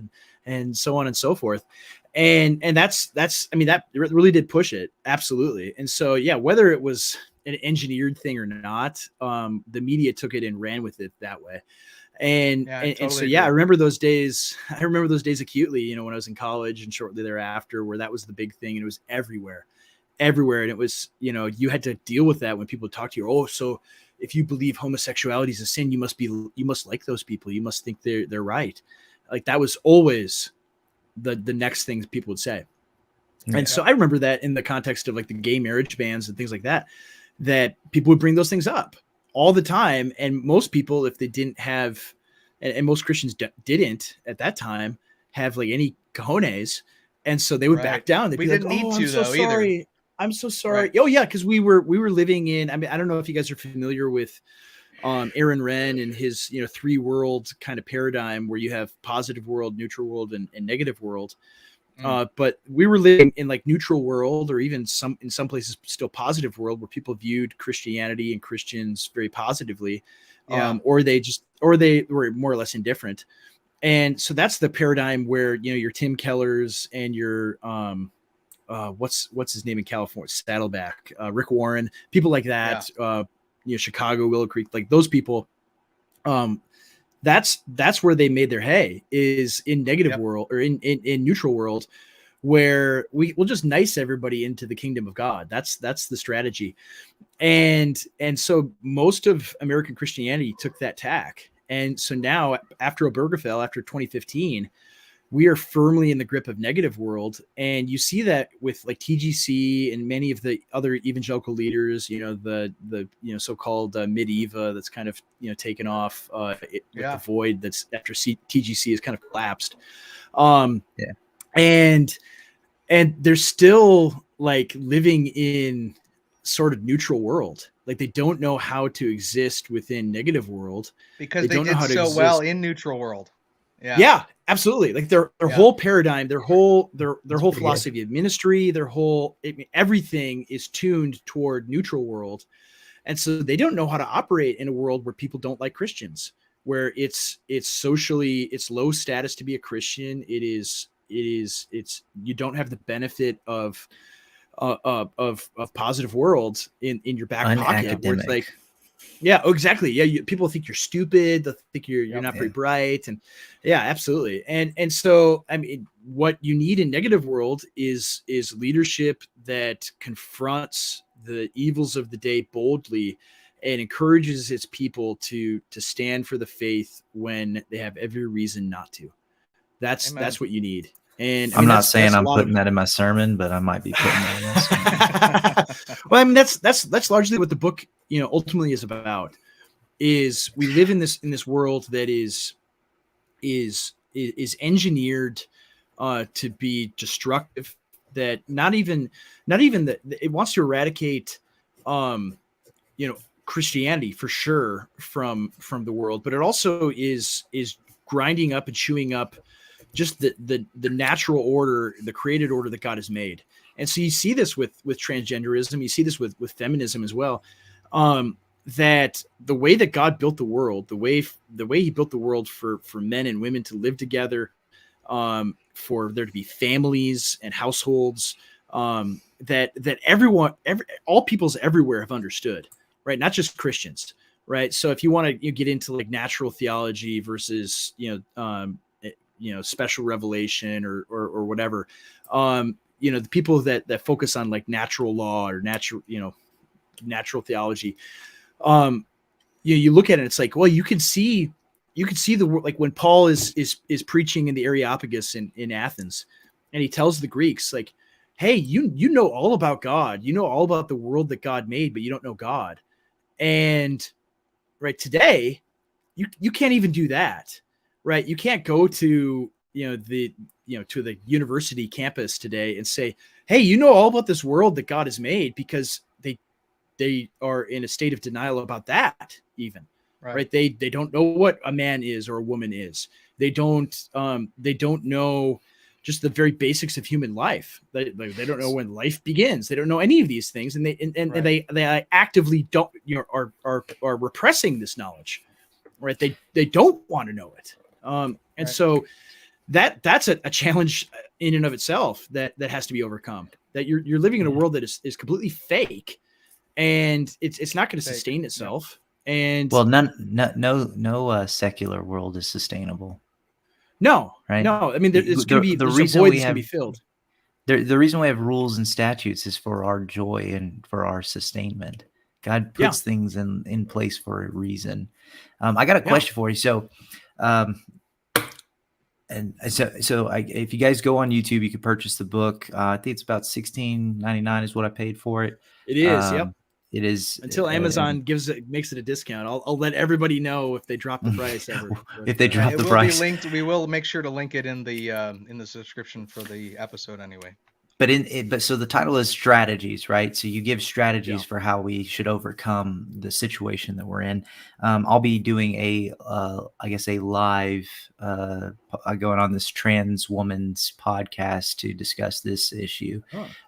[SPEAKER 3] And so on and so forth. And that's, I mean, that really did push it. Absolutely. And so, yeah, whether it was an engineered thing or not, the media took it and ran with it that way. And,
[SPEAKER 1] Yeah, I
[SPEAKER 3] and so,
[SPEAKER 1] totally
[SPEAKER 3] yeah, I
[SPEAKER 1] agree.
[SPEAKER 3] remember those days. I remember those days acutely, when I was in college and shortly thereafter, where that was the big thing and it was everywhere. And it was, you had to deal with that when people talk to you. Oh, so if you believe homosexuality is a sin, you must like those people. You must think they're right. Like that was always the next thing people would say.
[SPEAKER 2] Yeah.
[SPEAKER 3] And so I remember that in the context of like the gay marriage bans and things like that, that people would bring those things up all the time. And most people, if they didn't have, and most Christians didn't at that time have like any cojones. And so they would back
[SPEAKER 1] Right.
[SPEAKER 3] down. They'd
[SPEAKER 1] We
[SPEAKER 3] be like,
[SPEAKER 1] didn't need
[SPEAKER 3] oh,
[SPEAKER 1] to
[SPEAKER 3] I'm so
[SPEAKER 1] though either.
[SPEAKER 3] sorry. I'm so sorry.
[SPEAKER 1] Right.
[SPEAKER 3] Oh yeah. Cause we were living in, I mean, I don't know if you guys are familiar with Aaron Renn and his, 3 world kind of paradigm where you have positive world, neutral world, and negative world. But we were living in like neutral world, or even in some places still positive world, where people viewed Christianity and Christians very positively,
[SPEAKER 1] Yeah.
[SPEAKER 3] or they were more or less indifferent. And so that's the paradigm where, your Tim Kellers and your what's his name in California, Saddleback, Rick Warren, people like that, Chicago, Willow Creek, like those people. That's where they made their hay, is in negative world, or in neutral world, where we'll just nice everybody into the kingdom of God. That's the strategy. And so most of American Christianity took that tack. And so now after Obergefell, after 2015, we are firmly in the grip of negative world. And you see that with like TGC and many of the other evangelical leaders, the so-called mid-Eva that's kind of, taken off with the void that's after TGC has kind of collapsed. And they're still like living in sort of neutral world. Like they don't know how to exist within negative world
[SPEAKER 1] because they
[SPEAKER 3] don't know
[SPEAKER 1] did
[SPEAKER 3] how to
[SPEAKER 1] so
[SPEAKER 3] exist.
[SPEAKER 1] well in neutral world.
[SPEAKER 3] Yeah, absolutely. Like their whole paradigm, their whole philosophy of ministry, everything is tuned toward neutral world. And so they don't know how to operate in a world where people don't like Christians, where it's socially, it's low status to be a Christian. It's you don't have the benefit of positive worlds in your back pocket, where it's like, yeah, exactly. Yeah. People think you're stupid. They think you're not very bright. And yeah, absolutely. And so, I mean, what you need in negative world is leadership that confronts the evils of the day boldly and encourages its people to stand for the faith when they have every reason not to. That's what you need. And
[SPEAKER 2] I'm not saying I'm putting that in my sermon, but I might be putting that in my sermon.
[SPEAKER 3] Well, I mean, that's largely what the book, ultimately is about. Is we live in this world that is engineered to be destructive, that not even that it wants to eradicate, Christianity for sure from the world, but it also is grinding up and chewing up just the natural order, the created order that God has made. And so you see this with transgenderism, you see this with feminism as well. That the way that God built the world, the way he built the world for men and women to live together, for there to be families and households, that all peoples everywhere have understood, right? Not just Christians, right? So if you want to get into like natural theology versus, special revelation or whatever, the people that focus on like natural law or natural theology, you look at it, it's like, well, you can see the, like when Paul is preaching in the Areopagus in Athens, and he tells the Greeks, like, hey, you know all about God, you know all about the world that God made, but you don't know God. And right today, you can't even do that, right? You can't go to the university campus today and say, hey, you know all about this world that God has made, because they are in a state of denial about that even. Right. They don't know what a man is or a woman is. They don't know just the very basics of human life. They don't know when life begins. They don't know any of these things, and they actively don't are repressing this knowledge. Right. They don't want to know it. So that's a challenge in and of itself that has to be overcome. That you're living in a world that is completely fake, and it's not going to sustain itself. And
[SPEAKER 2] well, no secular world is sustainable.
[SPEAKER 3] No,
[SPEAKER 2] right?
[SPEAKER 3] No, I mean, it's going to be the reason we have to be filled.
[SPEAKER 2] The reason we have rules and statutes is for our joy and for our sustainment. God puts things in place for a reason. I got a question for you. So, if you guys go on YouTube, you can purchase the book. I think it's about $16.99 is what I paid for it.
[SPEAKER 3] It is. Yep.
[SPEAKER 2] It is
[SPEAKER 3] until Amazon makes it a discount. I'll let everybody know if they drop the price ever.
[SPEAKER 2] If they drop the price,
[SPEAKER 1] be linked. We will make sure to link it in the description for the episode anyway.
[SPEAKER 2] But so the title is strategies, right? So you give strategies for how we should overcome the situation that we're in. I'll be doing a live going on this trans woman's podcast to discuss this issue.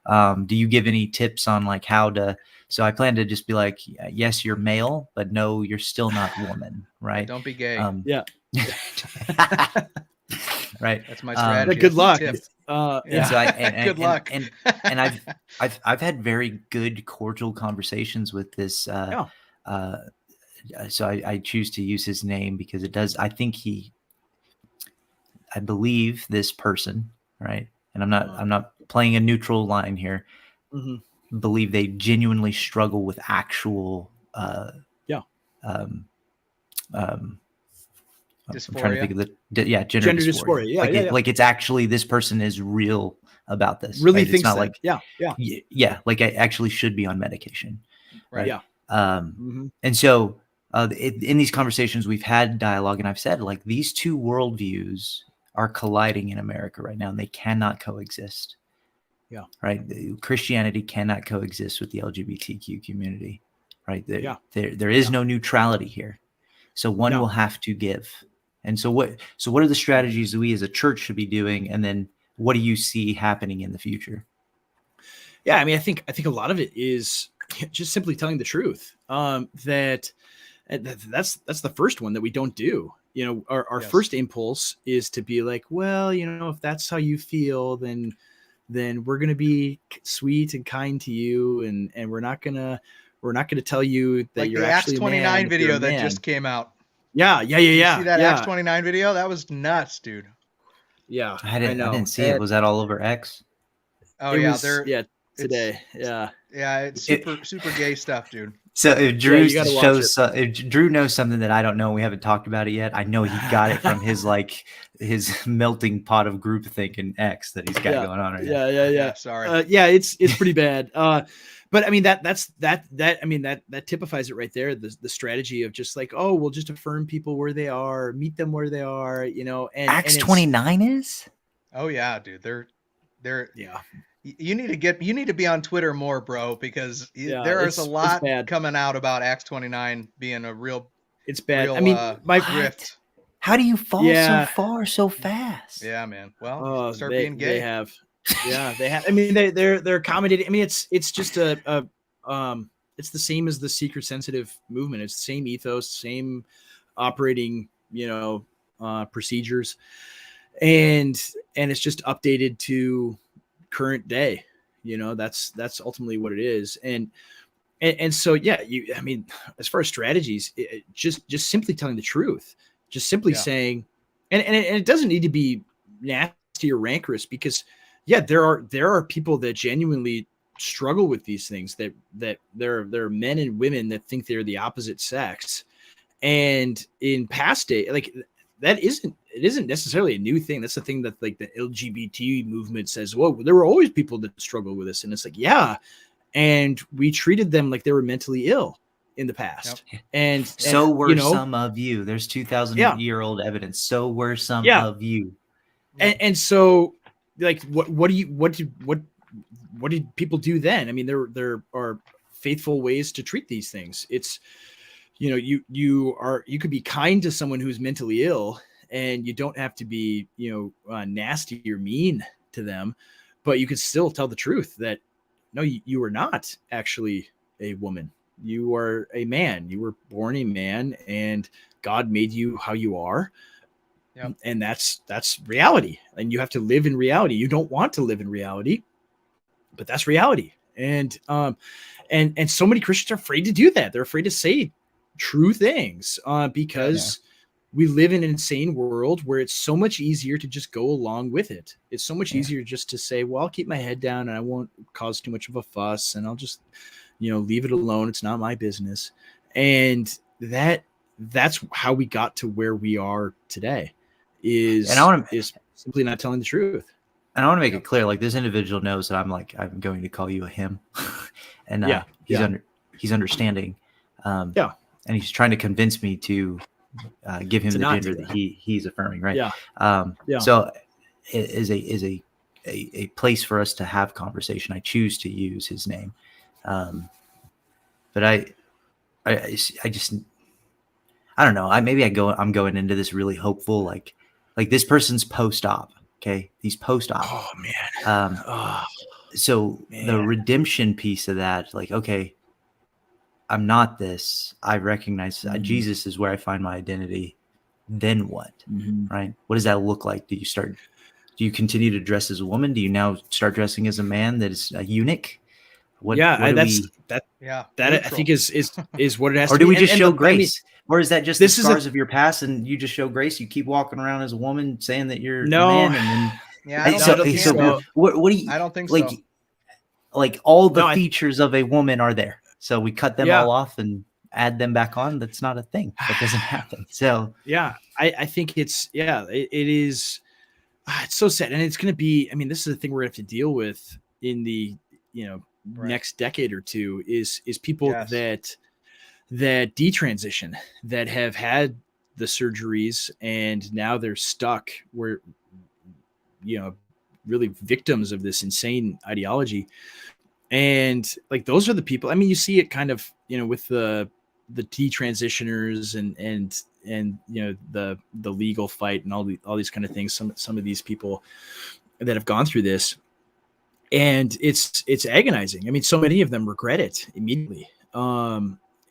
[SPEAKER 2] Do you give any tips on like how to? So I plan to just be like, yes, you're male, but no, you're still not woman, right?
[SPEAKER 1] Don't be gay.
[SPEAKER 2] Right.
[SPEAKER 1] That's my strategy.
[SPEAKER 3] Good luck.
[SPEAKER 2] Good
[SPEAKER 1] luck.
[SPEAKER 2] And I've had very good, cordial conversations with this. So I choose to use his name because it does. I believe this person, right? And I'm not playing a neutral line here.
[SPEAKER 3] Mm-hmm.
[SPEAKER 2] Believe they genuinely struggle with actual
[SPEAKER 1] dysphoria.
[SPEAKER 2] I'm trying to think of gender dysphoria.
[SPEAKER 3] Yeah,
[SPEAKER 2] like it's actually, this person is real about this.
[SPEAKER 3] Really
[SPEAKER 2] right?
[SPEAKER 3] thinks
[SPEAKER 2] it's not
[SPEAKER 3] that.
[SPEAKER 2] like I actually should be on medication.
[SPEAKER 3] Right. Yeah.
[SPEAKER 2] And so in these conversations we've had dialogue, and I've said like these two worldviews are colliding in America right now, and they cannot coexist.
[SPEAKER 3] Yeah.
[SPEAKER 2] Right. Christianity cannot coexist with the LGBTQ community. Right. There is no neutrality here. So one will have to give. And so what are the strategies that we as a church should be doing? And then what do you see happening in the future?
[SPEAKER 3] Yeah. I mean, I think a lot of it is just simply telling the truth. That's the first one that we don't do. Our first impulse is to be like, well, if that's how you feel, then we're going to be sweet and kind to you. And we're not going to tell you that
[SPEAKER 1] like
[SPEAKER 3] you're
[SPEAKER 1] the
[SPEAKER 3] actually
[SPEAKER 1] Acts 29 video that
[SPEAKER 3] man.
[SPEAKER 1] just came out.
[SPEAKER 3] Yeah.
[SPEAKER 1] You see that Acts 29 video? That was nuts, dude.
[SPEAKER 3] Yeah.
[SPEAKER 2] I didn't see it. Was that all over X?
[SPEAKER 1] Oh,
[SPEAKER 3] today. Yeah.
[SPEAKER 1] Yeah. It's super gay stuff, dude.
[SPEAKER 2] So if Drew knows something that I don't know, we haven't talked about it yet. I know he got it from his melting pot of groupthink in X that he's got going on right now.
[SPEAKER 1] Yeah. Sorry.
[SPEAKER 3] It's pretty bad. But I mean that typifies it right there. The strategy of just like, oh, we'll just affirm people where they are, meet them where they are, and
[SPEAKER 2] Acts 29 is.
[SPEAKER 1] Oh yeah, dude. They're
[SPEAKER 3] Yeah.
[SPEAKER 1] you need to be on Twitter more, bro, because
[SPEAKER 3] Yeah.
[SPEAKER 1] there is a
[SPEAKER 3] It's
[SPEAKER 1] lot
[SPEAKER 3] bad.
[SPEAKER 1] coming out about Acts 29 being a
[SPEAKER 3] It's bad. I
[SPEAKER 1] real
[SPEAKER 3] mean,
[SPEAKER 2] What?
[SPEAKER 1] grift.
[SPEAKER 2] How do you fall so
[SPEAKER 3] yeah.
[SPEAKER 2] far so fast?
[SPEAKER 1] Yeah, man. Well,
[SPEAKER 3] Oh,
[SPEAKER 1] start being
[SPEAKER 3] they
[SPEAKER 1] gay.
[SPEAKER 3] have. Yeah, they have. I mean, they're accommodating. I mean, it's just it's the same as the seeker sensitive movement. It's the same ethos, same operating, procedures, and it's just updated to current day. That's ultimately what it is. And so yeah, I mean, as far as strategies, just simply telling the truth, just simply
[SPEAKER 1] Yeah.
[SPEAKER 3] saying, and it doesn't need to be nasty or rancorous, because yeah, there are people that genuinely struggle with these things, that there are men and women that think they're the opposite sex. And in past day, like, it isn't necessarily a new thing. That's the thing that, like, the LGBT movement says, well, there were always people that struggle with this. And it's like, yeah, and we treated them like they were mentally ill in the past.
[SPEAKER 1] Yep.
[SPEAKER 3] And
[SPEAKER 2] So were
[SPEAKER 3] you know,
[SPEAKER 2] some of you. There's 2,000
[SPEAKER 3] yeah,
[SPEAKER 2] year old evidence. So were some
[SPEAKER 3] yeah.
[SPEAKER 2] of you.
[SPEAKER 3] And so, like, what did people do then? I mean, there are faithful ways to treat these things. It's, you could be kind to someone who's mentally ill, and you don't have to be, nasty or mean to them, but you could still tell the truth that, no, you are not actually a woman. You are a man. You were born a man, and God made you how you are.
[SPEAKER 1] Yep.
[SPEAKER 3] And that's reality. And you have to live in reality. You don't want to live in reality, but that's reality. And so many Christians are afraid to do that. They're afraid to say true things, because we live in an insane world where it's so much easier to just go along with it. It's so much easier just to say, well, I'll keep my head down and I won't cause too much of a fuss, and I'll just, leave it alone. It's not my business. And that's how we got to where we are today, is simply not telling the truth.
[SPEAKER 2] And I want to make it clear, like, this individual knows that I'm going to call you a him, and he's understanding. And he's trying to convince me to give him the gender that he's affirming, right? So it is a place for us to have conversation. I choose to use his name, but I just, I don't know. I'm going into this really hopeful, like this person's post-op. Okay, he's post-op.
[SPEAKER 3] Oh man.
[SPEAKER 2] So the redemption piece of that, like, okay, I'm not this. I recognize Jesus is where I find my identity. Then what? Right? What does that look like? Do you continue to dress as a woman? Do you now start dressing as a man that is a eunuch?
[SPEAKER 3] I think is what it has to be.
[SPEAKER 2] Or do we just show grace? Or is that just the scars of your past, and you just show grace? You keep walking around as a woman saying that you're a man, and then
[SPEAKER 1] I don't think so.
[SPEAKER 2] What do you?
[SPEAKER 1] I don't think
[SPEAKER 2] so. Like all the features of a woman are there, so we cut them all off and add them back on. That's not a thing. That doesn't happen. So
[SPEAKER 3] I think it is. It's so sad, and it's going to be. I mean, this is the thing we're going to have to deal with in the next decade or two. Is people that detransition, that have had the surgeries, and now they're stuck where, really victims of this insane ideology. And like, those are the people. I mean, you see it kind of, with the detransitioners and the legal fight and all these kind of things. Some of these people that have gone through this, and it's agonizing. I mean, so many of them regret it immediately.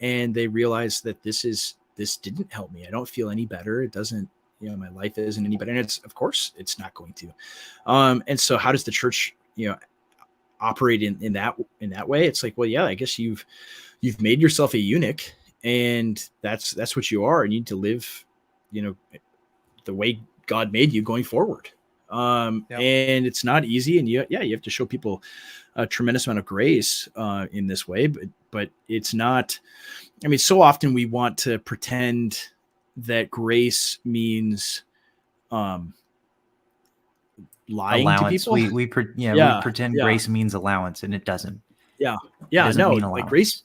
[SPEAKER 3] And they realize that this didn't help me. I don't feel any better. It doesn't, my life isn't any better. And of course it's not going to. And so how does the church, operate in that way? It's like, well, yeah, I guess you've made yourself a eunuch, and that's what you are. And you need to live, the way God made you going forward. And it's not easy. And you have to show people a tremendous amount of grace in this way, but it's not. I mean, so often we want to pretend that grace means lying
[SPEAKER 2] allowance.
[SPEAKER 3] to people.
[SPEAKER 2] We pretend grace means allowance, and it doesn't.
[SPEAKER 3] It
[SPEAKER 2] doesn't mean
[SPEAKER 3] like grace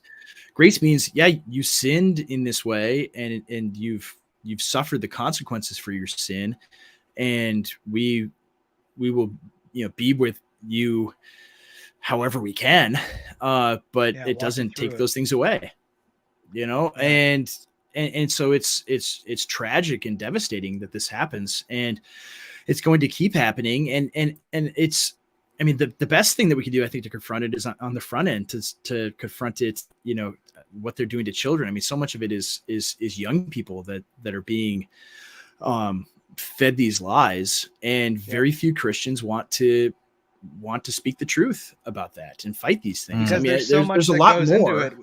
[SPEAKER 3] means, you sinned in this way, and you've suffered the consequences for your sin, and we will, be with you however we can. But
[SPEAKER 1] Yeah,
[SPEAKER 3] it
[SPEAKER 1] walking
[SPEAKER 3] doesn't
[SPEAKER 1] through
[SPEAKER 3] take
[SPEAKER 1] it.
[SPEAKER 3] those things away,
[SPEAKER 1] Yeah.
[SPEAKER 3] and so it's tragic and devastating that this happens, and it's going to keep happening. And it's, I mean, the best thing that we can do, I think, to confront it is on the front end, to confront it, what they're doing to children. I mean, so much of it is young people that are being fed these lies, and very few Christians want to speak the truth about that and fight these things. I
[SPEAKER 1] Because
[SPEAKER 3] mean,
[SPEAKER 1] there's so much
[SPEAKER 3] there's a
[SPEAKER 1] that
[SPEAKER 3] lot
[SPEAKER 1] goes into
[SPEAKER 3] more.
[SPEAKER 1] it.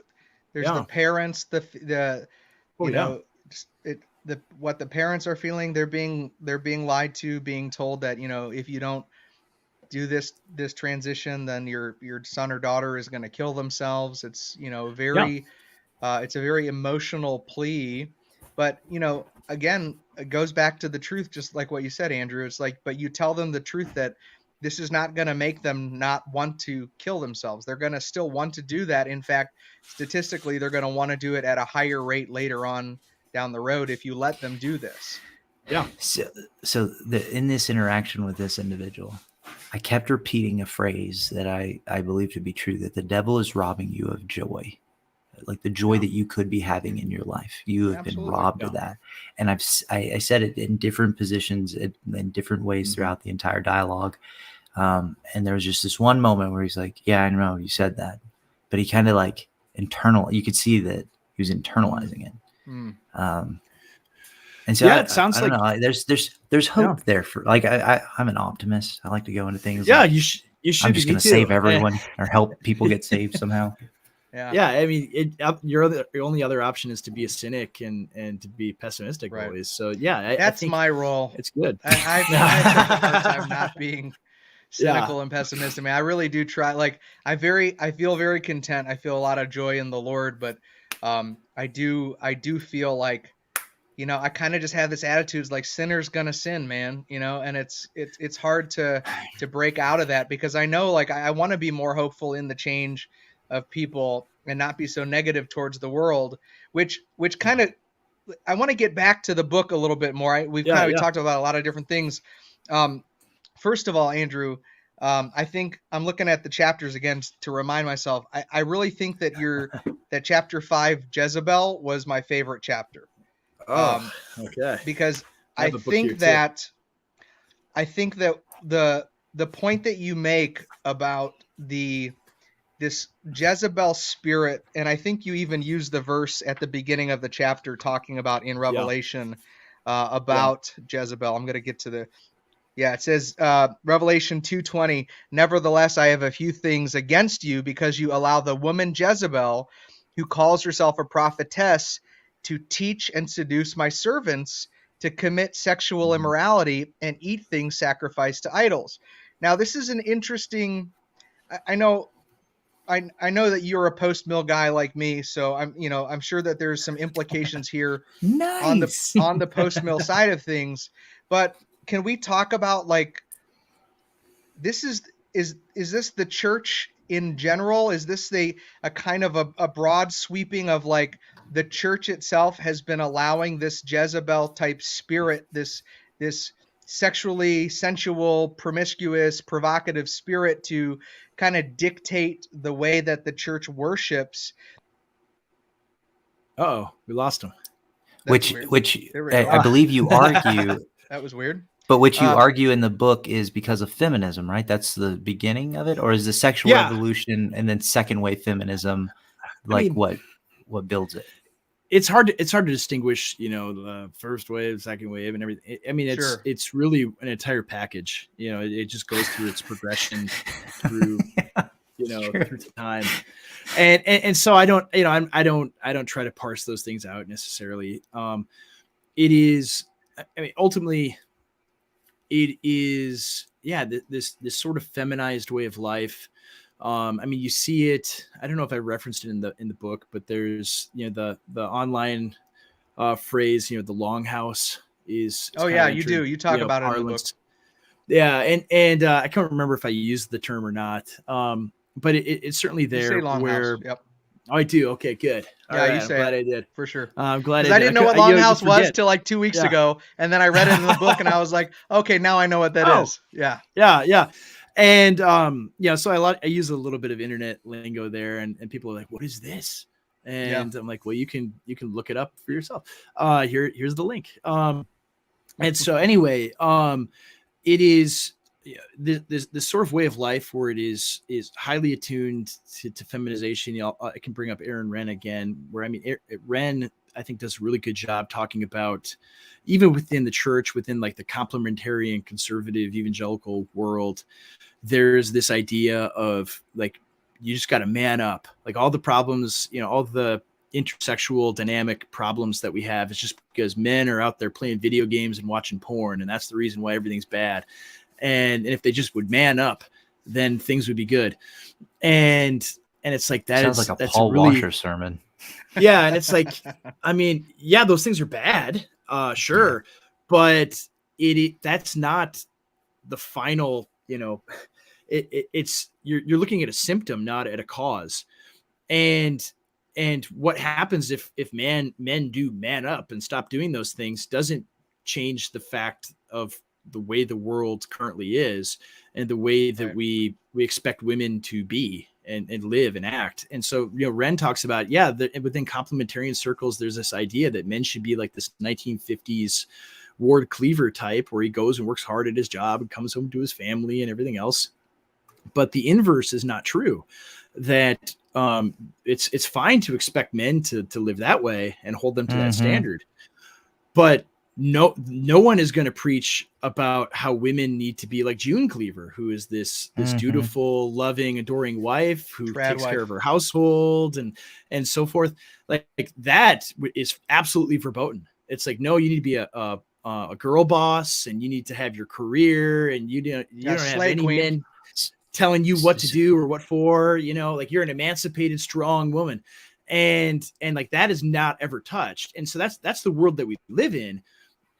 [SPEAKER 1] There's the
[SPEAKER 3] Yeah.
[SPEAKER 1] parents, the
[SPEAKER 3] Oh,
[SPEAKER 1] you
[SPEAKER 3] yeah.
[SPEAKER 1] know, what the parents are feeling. They're being lied to, being told that, if you don't do this transition, then your son or daughter is going to kill themselves. It's, very it's a very emotional plea, but again, it goes back to the truth, just like what you said, Andrew. It's like, but you tell them the truth that this is not going to make them not want to kill themselves. They're going to still want to do that. In fact, statistically, they're going to want to do it at a higher rate later on down the road if you let them do this.
[SPEAKER 3] Yeah.
[SPEAKER 2] So in this interaction with this individual, I kept repeating a phrase that I believe to be true, that the devil is robbing you of joy. Like the joy that you could be having in your life. You have been robbed of that. And I said it in different positions, in different ways throughout the entire dialogue. And there was just this one moment where he's like, yeah, I know you said that, but he kind of like you could see that he was internalizing it. And so
[SPEAKER 3] it sounds
[SPEAKER 2] I don't
[SPEAKER 3] like
[SPEAKER 2] know. There's hope there for, like, I'm an optimist. I like to go into things.
[SPEAKER 3] Yeah,
[SPEAKER 2] like,
[SPEAKER 3] you should.
[SPEAKER 2] I'm just going to save everyone or help people get saved somehow.
[SPEAKER 3] Yeah, I mean, your only other option is to be a cynic and to be pessimistic always. So yeah,
[SPEAKER 1] that's
[SPEAKER 3] I think
[SPEAKER 1] my role.
[SPEAKER 3] It's good.
[SPEAKER 1] I have a hard time not being cynical and pessimistic. I mean, I really do try. Like, I feel very content. I feel a lot of joy in the Lord, but I do feel like, I kind of just have this attitude. It's like, sinner's gonna sin, man. And it's hard to break out of that, because I know, like, I want to be more hopeful in the change of people and not be so negative towards the world, which kind of, I want to get back to the book a little bit more. We talked about a lot of different things. First of all, Andrew, I think I'm looking at the chapters again to remind myself. I really think that that chapter 5, Jezebel, was my favorite chapter.
[SPEAKER 3] Okay.
[SPEAKER 1] Because I think that the point that you make about this Jezebel spirit, and I think you even use the verse at the beginning of the chapter talking about in Revelation about Jezebel. I'm going to get to it says, Revelation 2:20, nevertheless, I have a few things against you, because you allow the woman Jezebel, who calls herself a prophetess, to teach and seduce my servants to commit sexual immorality and eat things sacrificed to idols. Now, this is an interesting, I know that you're a post-mill guy like me, so I'm sure that there's some implications here on the post-mill side of things. But can we talk about, like, this is this the church in general? Is this a kind of a broad sweeping of, like, the church itself has been allowing this Jezebel type spirit, this sexually sensual, promiscuous, provocative spirit, to kind of dictate the way that the church worships?
[SPEAKER 3] Oh, we lost him.
[SPEAKER 2] Which I believe you argue.
[SPEAKER 1] That was weird.
[SPEAKER 2] But what you argue in the book is because of feminism, right? That's the beginning of it, or is the sexual revolution and then second wave feminism, like, what builds it?
[SPEAKER 3] It's hard to distinguish, the first wave, second wave, and everything. I mean, it's really an entire package. It just goes through its progression through, through time, and so I don't try to parse those things out necessarily. It is, I mean, ultimately, it is, this sort of feminized way of life. I mean, you see it. I don't know if I referenced it in the book, but there's, the online phrase, the Longhouse is.
[SPEAKER 1] Oh yeah, you do. You talk about it in the book.
[SPEAKER 3] Yeah, and I can't remember if I used the term or not. But it's certainly there.
[SPEAKER 1] You say Longhouse.
[SPEAKER 3] Where,
[SPEAKER 1] yep.
[SPEAKER 3] Oh, I do. Okay, good. All
[SPEAKER 1] Yeah,
[SPEAKER 3] right,
[SPEAKER 1] you
[SPEAKER 3] I'm
[SPEAKER 1] say
[SPEAKER 3] glad
[SPEAKER 1] it
[SPEAKER 3] I did.
[SPEAKER 1] for sure.
[SPEAKER 3] I'm glad
[SPEAKER 1] Because
[SPEAKER 3] I
[SPEAKER 1] I
[SPEAKER 3] did.
[SPEAKER 1] didn't know what
[SPEAKER 3] You
[SPEAKER 1] Longhouse was
[SPEAKER 3] forget.
[SPEAKER 1] till like 2 weeks
[SPEAKER 3] Yeah.
[SPEAKER 1] ago, and then I read it in the book, and I was like, okay, now I know what that
[SPEAKER 3] Oh,
[SPEAKER 1] is. Yeah.
[SPEAKER 3] yeah. And so I use a little bit of internet lingo there, and people are like, "What is this?"
[SPEAKER 1] Yeah.
[SPEAKER 3] And I'm like, "Well, you can look it up for yourself. Here's the link." And so anyway, it is this sort of way of life where it is highly attuned to feminization. I can bring up Aaron Renn again, where I mean, Renn I think does a really good job talking about even within the church, within like the complementarian conservative evangelical world, there's this idea of like you just got to man up. Like all the problems, all the intersexual dynamic problems that we have is just because men are out there playing video games and watching porn, and that's the reason why everything's bad. And if they just would man up, then things would be good. And it's like
[SPEAKER 2] Sounds like a
[SPEAKER 3] that's
[SPEAKER 2] Paul
[SPEAKER 3] really,
[SPEAKER 2] Washer sermon.
[SPEAKER 3] yeah. And it's like, I mean, yeah, those things are bad, sure, but that's not the final, it's you're looking at a symptom, not at a cause. And what happens if men do man up and stop doing those things doesn't change the fact of the way the world currently is and the way that
[SPEAKER 1] Right.
[SPEAKER 3] we expect women to be and live and act. And so, Renn talks about, within complementarian circles, there's this idea that men should be like this 1950s Ward Cleaver type where he goes and works hard at his job and comes home to his family and everything else. But the inverse is not true. That it's fine to expect men to live that way and hold them to that standard, but no one is going to preach about how women need to be like June Cleaver, who is this dutiful, loving, adoring wife who takes care of her household and so forth. Like that is absolutely verboten. It's like, no, you need to be a girl boss, and you need to have your career, and you don't have any
[SPEAKER 1] queen.
[SPEAKER 3] men telling you what to do or what for, like you're an emancipated, strong woman. And like that is not ever touched. And so that's the world that we live in.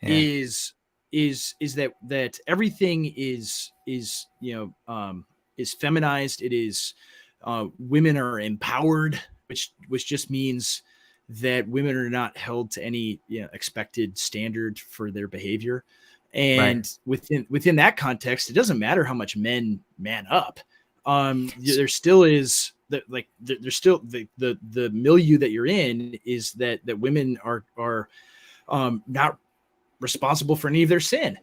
[SPEAKER 3] Is that everything is feminized. It is women are empowered, which just means that women are not held to any expected standard for their behavior. And within that context, it doesn't matter how much men man up. There still is there's still the milieu that you're in is that women are not responsible for any of their sin.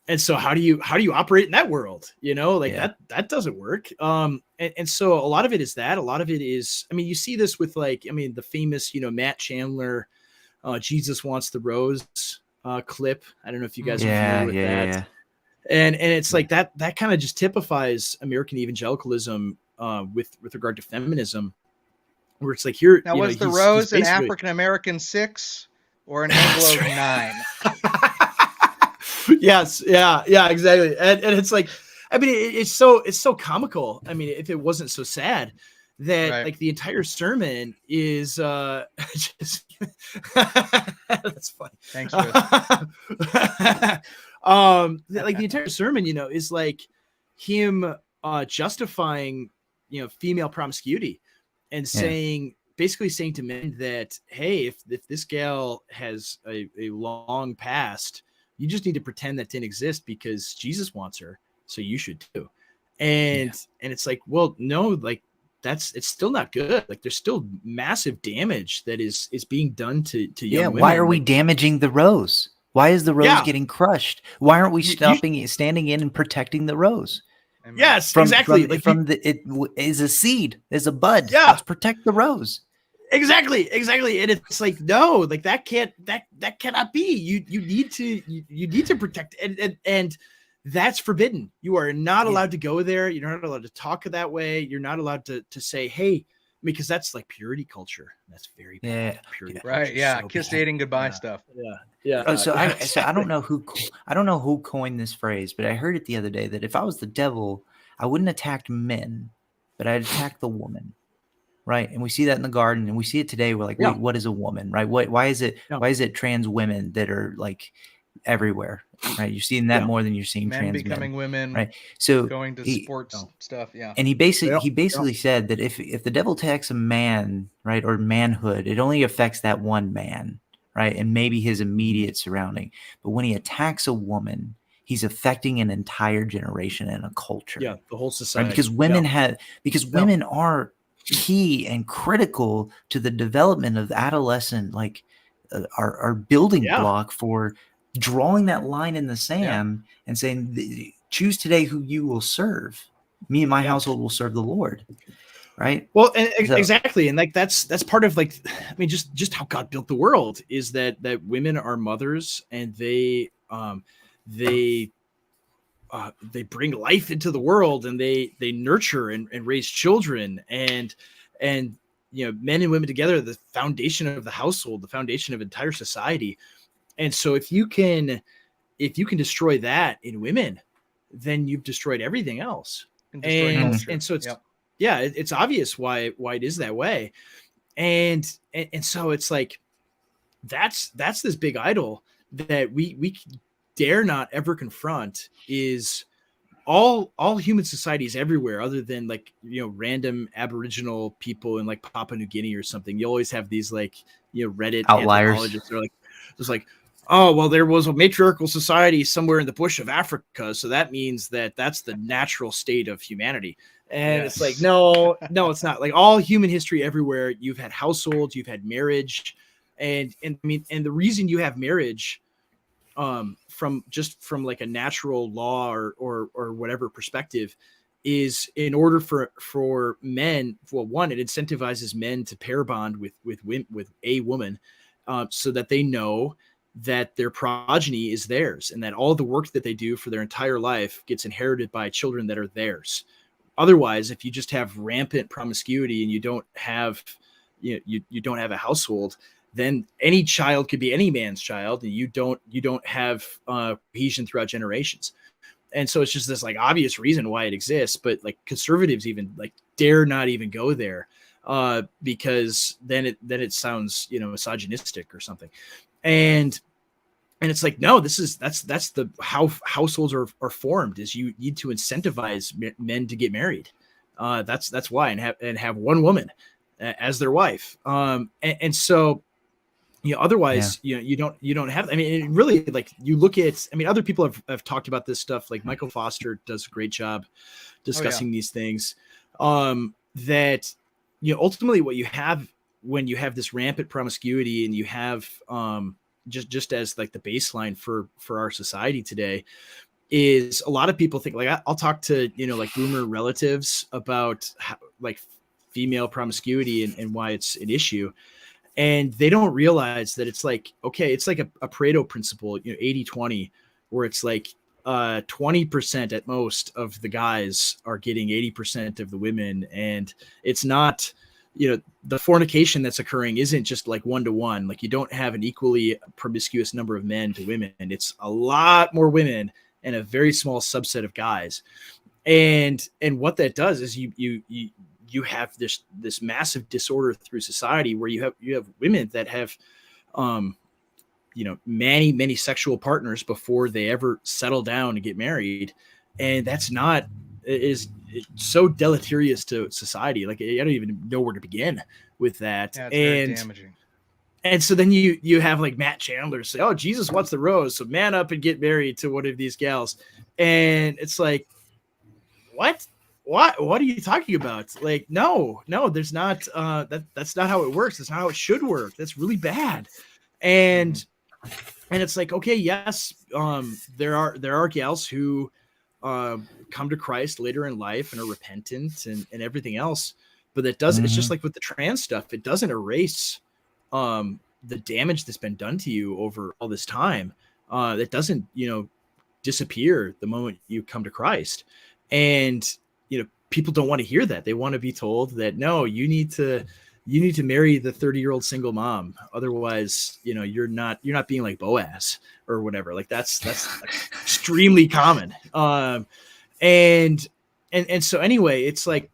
[SPEAKER 3] And so how do you operate in that world? That doesn't work. And so a lot of it is that. A lot of it is, I mean, you see this with the famous, Matt Chandler, Jesus Wants the Rose clip. I don't know if you guys are familiar with that.
[SPEAKER 2] Yeah.
[SPEAKER 3] And it's like that kind of just typifies American evangelicalism with regard to feminism, where it's like here.
[SPEAKER 1] Now, was the rose an African American 6 or an Anglo 9?
[SPEAKER 3] Yes. Yeah, exactly. And it's like, I mean, it's so comical. I mean, if it wasn't so sad that like the entire sermon is just that's funny.
[SPEAKER 1] Thanks, Chris.
[SPEAKER 3] Like the entire sermon, is like him justifying, female promiscuity and basically saying to men that, hey, if this gal has a long past, you just need to pretend that didn't exist because Jesus wants her, so you should too. And it's like, well, no, like it's still not good. Like there's still massive damage that is being done to young women.
[SPEAKER 2] Why are we damaging the rose? Why is the rose getting crushed? Why aren't we standing in and protecting the rose?
[SPEAKER 3] Yes, exactly.
[SPEAKER 2] It is a seed, is a bud.
[SPEAKER 3] Yeah.
[SPEAKER 2] Let's protect the rose.
[SPEAKER 3] Exactly. And it's like, no, like that cannot be. You need to protect and that's forbidden. You are not allowed to go there. You're not allowed to talk that way. You're not allowed to say, hey, because that's like purity culture. That's very bad. Purity
[SPEAKER 1] right. Yeah. So kiss dating goodbye stuff.
[SPEAKER 3] Yeah.
[SPEAKER 2] I don't know who coined this phrase, but I heard it the other day that if I was the devil, I wouldn't attack men, but I'd attack the woman. Right. And we see that in the garden, and we see it today. We're like, wait, what is a woman? Right. Why is it trans women that are like everywhere, right? You're seeing that
[SPEAKER 3] Yeah.
[SPEAKER 2] more than you're seeing
[SPEAKER 1] Men
[SPEAKER 2] trans
[SPEAKER 1] becoming
[SPEAKER 2] men,
[SPEAKER 1] women,
[SPEAKER 2] right? So
[SPEAKER 1] going to
[SPEAKER 2] he,
[SPEAKER 1] sports stuff. Yeah.
[SPEAKER 2] and he
[SPEAKER 3] Yep.
[SPEAKER 2] basically said that if the devil attacks a man, right, or manhood, it only affects that one man, right, and maybe his immediate surrounding. But when he attacks a woman, he's affecting an entire generation and a culture.
[SPEAKER 3] Yeah, the whole
[SPEAKER 2] Right?
[SPEAKER 3] society.
[SPEAKER 2] Because women women are key and critical to the development of adolescent, like our building block for drawing that line in the sand and saying, choose today who you will serve. Me and my household will serve the Lord. Right.
[SPEAKER 3] Well, and exactly. And like, that's part of like, I mean, just how God built the world is that women are mothers, and they bring life into the world, and they nurture and raise children, and you know, men and women together, the foundation of the household, the foundation of entire society. And so if you can destroy that in women, then you've destroyed everything else. And so it's it's obvious why it is that way. And so it's like that's this big idol that we dare not ever confront, is all human societies everywhere, other than like, you know, random Aboriginal people in like Papua New Guinea or something. You always have these like, you know, Reddit
[SPEAKER 2] outliers.
[SPEAKER 3] Anthropologists are like, just like, oh, well, there was a matriarchal society somewhere in the bush of Africa, so that means that that's the natural state of humanity. And it's like, no, it's not. Like, all human history everywhere, you've had households, you've had marriage, and I mean, and the reason you have marriage, from like a natural law or whatever perspective, is in order for men. Well, one, it incentivizes men to pair bond with a woman, so that they know that their progeny is theirs, and that all the work that they do for their entire life gets inherited by children that are theirs. Otherwise, if you just have rampant promiscuity and you don't have, you don't have a household, then any child could be any man's child, and you don't have cohesion throughout generations. And so it's just this like obvious reason why it exists, but like conservatives even like dare not even go there, because then it sounds, you know, misogynistic or something. And it's like, no, that's the how households are formed, is you need to incentivize men to get married. That's why, and have one woman as their wife. And so, you know, otherwise, you know, you don't have, I mean, it really, like, you look at, I mean, other people have talked about this stuff. Like Michael Foster does a great job discussing these things. That, you know, ultimately what you have when you have this rampant promiscuity, and you have, just as like the baseline for our society today, is a lot of people think, like, I'll talk to, you know, like boomer relatives about how, like, female promiscuity and why it's an issue. And they don't realize that it's like, okay, it's like a Pareto principle, you know, 80-20, where it's like 20% at most of the guys are getting 80% of the women. And it's not, you know, the fornication that's occurring isn't just like 1-to-1. Like, you don't have an equally promiscuous number of men to women. It's a lot more women and a very small subset of guys. And what that does is you have this massive disorder through society, where you have women that have, you know, many sexual partners before they ever settle down to get married. And that's not, it's so deleterious to society. Like, I don't even know where to begin with that.
[SPEAKER 1] Yeah, it's very damaging.
[SPEAKER 3] And so then you have like Matt Chandler say, oh, Jesus wants the rose, so man up and get married to one of these gals. And it's like, what are you talking about? Like, no, there's not, that's not how it works. That's not how it should work. That's really bad. And it's like, okay, yes, there are gals who come to Christ later in life and are repentant and everything else, but that doesn't, it's just like with the trans stuff, it doesn't erase the damage that's been done to you over all this time. That doesn't, you know, disappear the moment you come to Christ. And, you know, people don't want to hear that. They want to be told that, no, you need to marry the 30-year-old single mom. Otherwise, you know, you're not being like Boaz or whatever. Like, that's extremely common. And so anyway, it's like,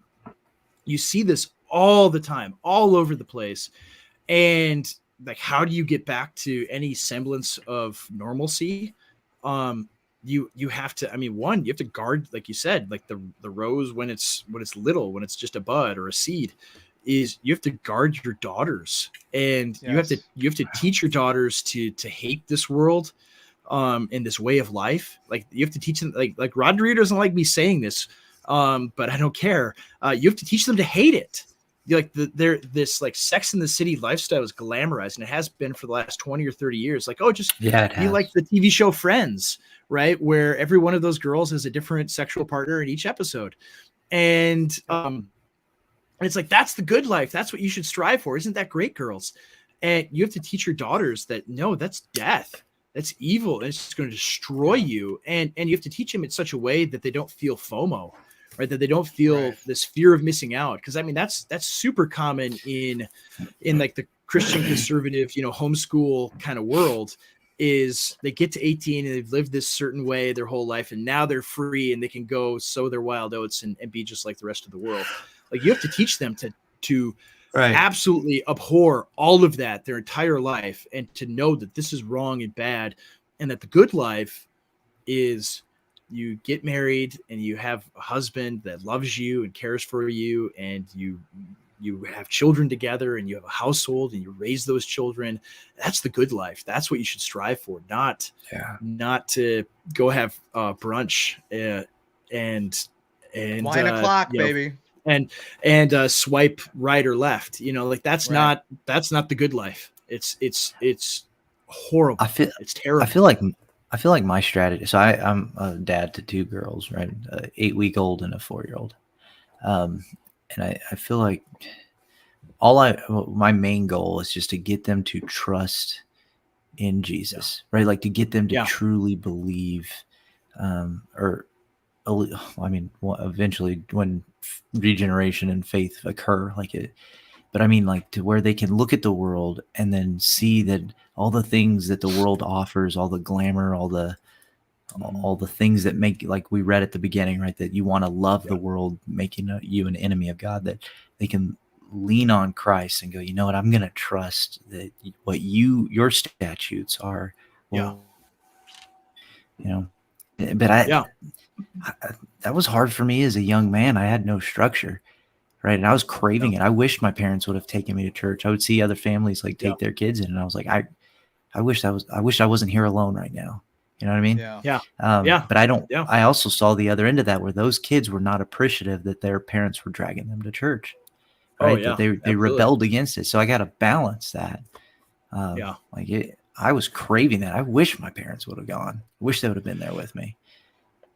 [SPEAKER 3] you see this all the time, all over the place. And how do you get back to any semblance of normalcy? You have to, I mean, one, you have to guard, like you said, like the rose when it's little, when it's just a bud or a seed, is you have to guard your daughters, and
[SPEAKER 1] Yes.
[SPEAKER 3] you have to teach your daughters to hate this world, in this way of life. Like you have to teach them, like Rod Dreyer doesn't like me saying this, but I don't care. You have to teach them to hate it. Like this like Sex in the City lifestyle is glamorized, and it has been for the last 20 or 30 years. Like, oh, just
[SPEAKER 2] Yeah, it
[SPEAKER 3] be
[SPEAKER 2] has.
[SPEAKER 3] like the TV show Friends, right? Where every one of those girls has a different sexual partner in each episode. And it's like, that's the good life. That's what you should strive for. Isn't that great, girls? And you have to teach your daughters that, no, that's death. That's evil. And it's just going to destroy you. And you have to teach them in such a way that they don't feel FOMO, right? That they don't feel this fear of missing out. Cause I mean, that's super common in like the Christian conservative, homeschool kind of world, is they get to 18 and they've lived this certain way their whole life. And now they're free and they can go sow their wild oats and be just like the rest of the world. Like you have to teach them to absolutely abhor all of that their entire life, and to know that this is wrong and bad, and that the good life is you get married and you have a husband that loves you and cares for you, and you have children together and you have a household and you raise those children. That's the good life. That's what you should strive for, not to go have brunch and
[SPEAKER 1] 9 o'clock, baby.
[SPEAKER 3] And swipe right or left, like that's not the good life. It's horrible. It's terrible.
[SPEAKER 2] I feel like my strategy. So I'm a dad to 2 girls, right? 8-week-old and a 4-year-old. And I feel like my main goal is just to get them to trust in Jesus, right? Like to get them to truly believe, eventually when regeneration and faith occur, but I mean, like to where they can look at the world and then see that all the things that the world offers, all the glamour, all the things that make, like we read at the beginning, right? That you want to love the world, making you an enemy of God, that they can lean on Christ and go, you know what? I'm going to trust that what your statutes are. Well, but that was hard for me as a young man. I had no structure, right? And I was craving it. I wished my parents would have taken me to church. I would see other families take their kids in, and I was like, I wish I wasn't here alone right now. You know what I mean? But I don't. I also saw the other end of that, where those kids were not appreciative that their parents were dragging them to church, right? That they rebelled against it. So I got to balance that. I was craving that. I wish my parents would have gone. I wish they would have been there with me.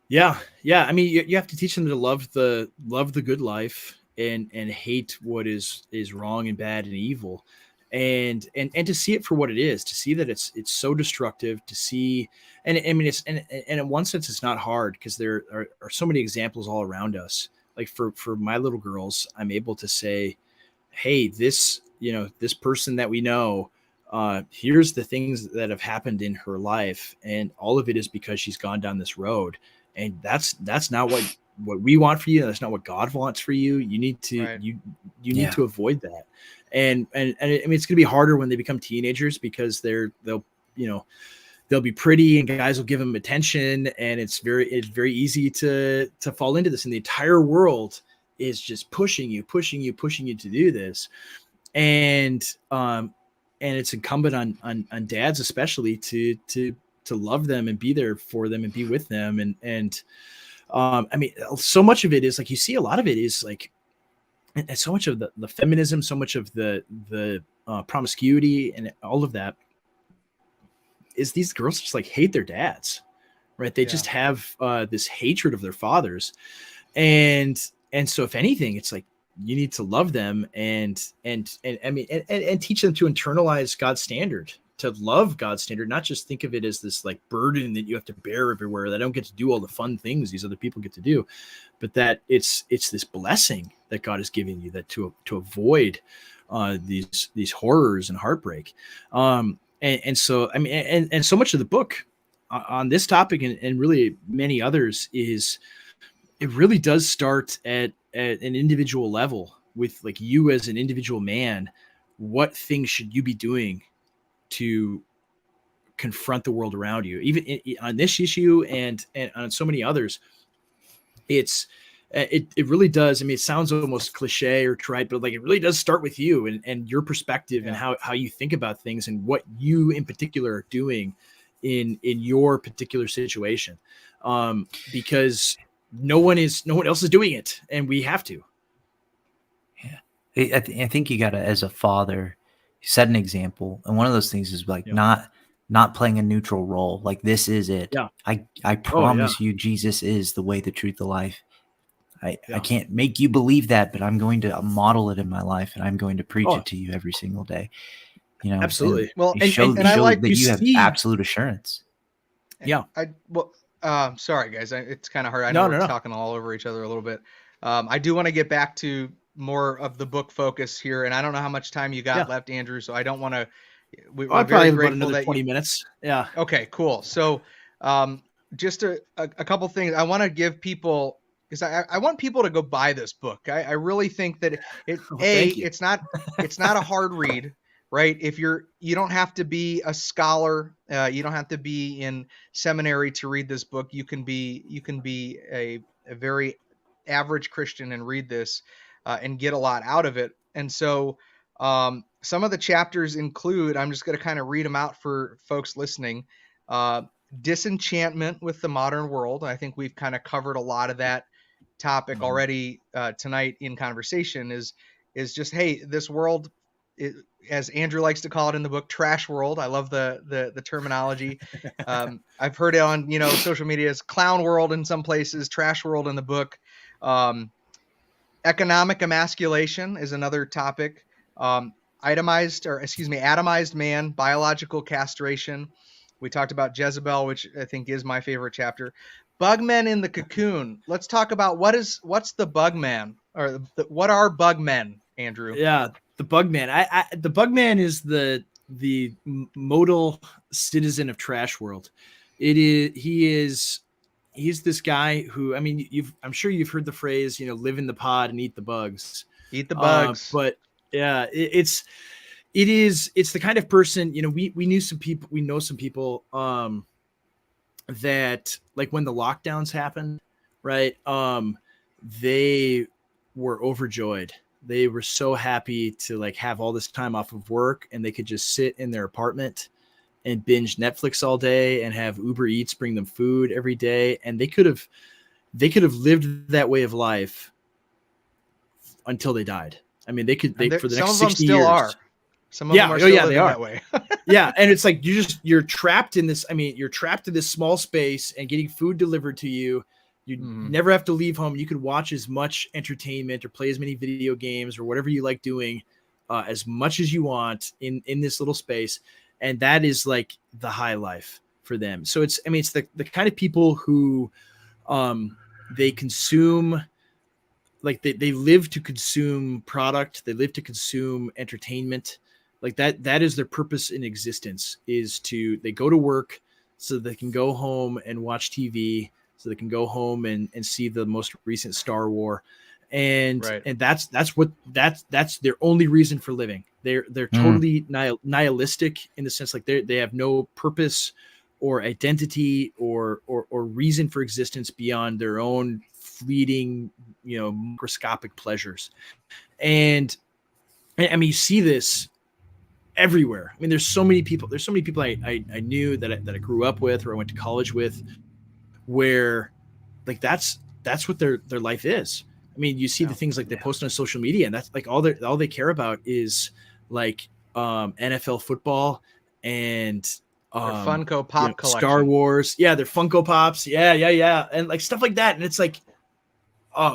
[SPEAKER 3] Yeah. I mean, you have to teach them to love the good life and hate what is wrong and bad and evil, and to see it for what it is, to see that it's so destructive, to see, and I mean, and in one sense, it's not hard because there are so many examples all around us. Like for my little girls, I'm able to say, hey, this person that we know, here's the things that have happened in her life, and all of it is because she's gone down this road. And that's not what we want for you. That's not what God wants for you. You need to you need to avoid that. And I mean, it's going to be harder when they become teenagers, because they'll be pretty and guys will give them attention, and it's very easy to fall into this. And the entire world is just pushing you to do this. And it's incumbent on dads especially to love them and be there for them and be with them. And I mean, so much of it is like, you see a lot of it is like, and so much of the feminism, so much of the promiscuity and all of that is these girls just like hate their dads, right? They just have this hatred of their fathers. And so if anything, it's like, you need to love them and I mean, and teach them to internalize God's standard, to love God's standard, not just think of it as this like burden that you have to bear everywhere, that I don't get to do all the fun things these other people get to do, but that it's this blessing that God has given you, that to avoid these horrors and heartbreak. And so, I mean, and so much of the book on this topic and really many others is, it really does start at an individual level with like you as an individual man. What things should you be doing to confront the world around you, even on this issue and on so many others. It really does. I mean, it sounds almost cliche or trite, but like it really does start with you and your perspective and how you think about things and what you in particular are doing in your particular situation. Because no one else is doing it, and we have to.
[SPEAKER 2] Yeah. I think you got to, as a father, set an example. And one of those things is like not playing a neutral role. Like, this is it.
[SPEAKER 3] Yeah.
[SPEAKER 2] I promise you, Jesus is the way, the truth, the life. I can't make you believe that, but I'm going to model it in my life, and I'm going to preach it to you every single day. You know,
[SPEAKER 3] absolutely.
[SPEAKER 2] And show that you have absolute assurance.
[SPEAKER 3] Yeah.
[SPEAKER 1] Sorry guys, it's kind of hard. I know we're talking all over each other a little bit. I do want to get back to more of the book focus here, and I don't know how much time you got left, Andrew, so I don't want to. We're very grateful
[SPEAKER 3] another
[SPEAKER 1] that
[SPEAKER 3] 20 minutes. Yeah.
[SPEAKER 1] Okay, cool. So, just a couple things I want to give people, because I want people to go buy this book. I really think that it's not a hard read, right? You don't have to be a scholar, you don't have to be in seminary to read this book. You can be a very average Christian and read this and get a lot out of it. And so some of the chapters include, I'm just going to kind of read them out for folks listening. Disenchantment with the modern world. I think we've kind of covered a lot of that topic already tonight in conversation. Is just, hey, this world, as Andrew likes to call it in the book, trash world. I love the terminology. I've heard it on social media as clown world in some places, trash world in the book. Economic emasculation is another topic. Atomized man, biological castration. We talked about Jezebel, which I think is my favorite chapter. Bugmen in the cocoon. Let's talk about what's the bugman, or what are bugmen, Andrew?
[SPEAKER 3] Yeah, the bugman. The bugman is the modal citizen of trash world. He's this guy who, I mean, I'm sure you've heard the phrase, live in the pod and eat the bugs.
[SPEAKER 1] Eat the bugs.
[SPEAKER 3] But yeah, it's the kind of person, we know some people that, like, when the lockdowns happened, right? They were overjoyed. They were so happy to, like, have all this time off of work, and they could just sit in their apartment and binge Netflix all day and have Uber Eats bring them food every day. And they could have lived that way of life until they died. I mean, for the next 60 years.
[SPEAKER 1] Are. Some of them are still living that way.
[SPEAKER 3] Yeah. And it's like, you're trapped in this. I mean, you're trapped in this small space and getting food delivered to you. You never have to leave home. You could watch as much entertainment or play as many video games or whatever you like doing as much as you want in this little space. And that is like the high life for them. So it's the kind of people who they consume, like they live to consume product. They live to consume entertainment. Like that is their purpose in existence, they go to work so they can go home and watch TV, so they can go home and see the most recent Star Wars. And that's their only reason for living. They're totally nihilistic in the sense, like they have no purpose or identity or reason for existence beyond their own fleeting, microscopic pleasures. And I mean, you see this everywhere. I mean, there's so many people I knew that I grew up with or I went to college with, where like that's what their life is. I mean, you see the things like they post on social media, and that's like all they care about is like NFL football and
[SPEAKER 1] Funko Pop collection.
[SPEAKER 3] Star Wars. Yeah, their Funko Pops. Yeah. And like stuff like that. And it's like,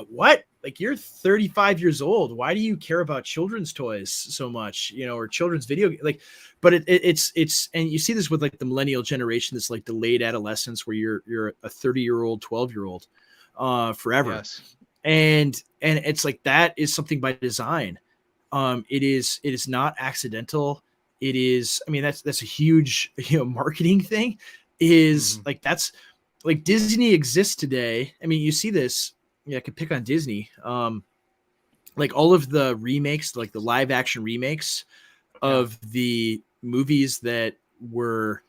[SPEAKER 3] what? Like, you're 35 years old. Why do you care about children's toys so much, or children's video? Like, but it's, and you see this with like the millennial generation, this like delayed adolescence where you're a 30-year-old, 12-year-old, forever.
[SPEAKER 1] Yes.
[SPEAKER 3] And it's like, that is something by design. It is not accidental. It is, I mean, that's a huge, marketing thing is like, that's like Disney exists today. I mean, you see this, I could pick on Disney. Like all of the remakes, like the live action remakes of the movies that were,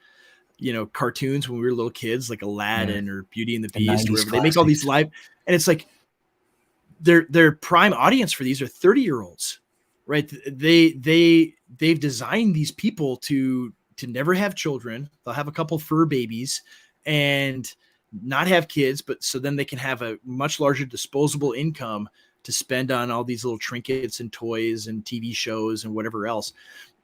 [SPEAKER 3] cartoons when we were little kids, like Aladdin or Beauty and the Beast, or
[SPEAKER 2] 90s
[SPEAKER 3] whatever. They make all these
[SPEAKER 2] classics.
[SPEAKER 3] live, and it's like their prime audience for these are 30-year-olds, right? They've designed these people to never have children. They'll have a couple fur babies and not have kids, but so then they can have a much larger disposable income to spend on all these little trinkets and toys and TV shows and whatever else.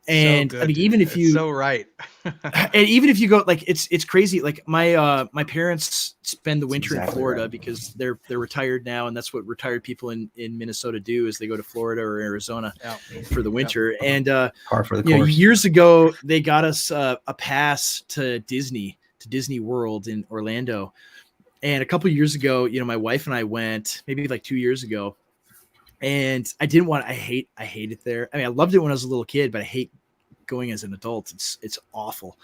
[SPEAKER 3] And
[SPEAKER 1] so
[SPEAKER 3] I
[SPEAKER 1] good,
[SPEAKER 3] mean,
[SPEAKER 1] dude.
[SPEAKER 3] even if
[SPEAKER 1] It's
[SPEAKER 3] you,
[SPEAKER 1] so right.
[SPEAKER 3] and even if you go, like, it's crazy. Like my parents spend the winter in Florida
[SPEAKER 2] right.
[SPEAKER 3] because they're retired now. And that's what retired people in Minnesota do, is they go to Florida or Arizona for the winter. And,
[SPEAKER 2] Par for the course.
[SPEAKER 3] years ago, they got us a pass to Disney World in Orlando. And a couple of years ago, my wife and I went, maybe like 2 years ago, and I hate it there. I mean, I loved it when I was a little kid, but I hate going as an adult. It's awful.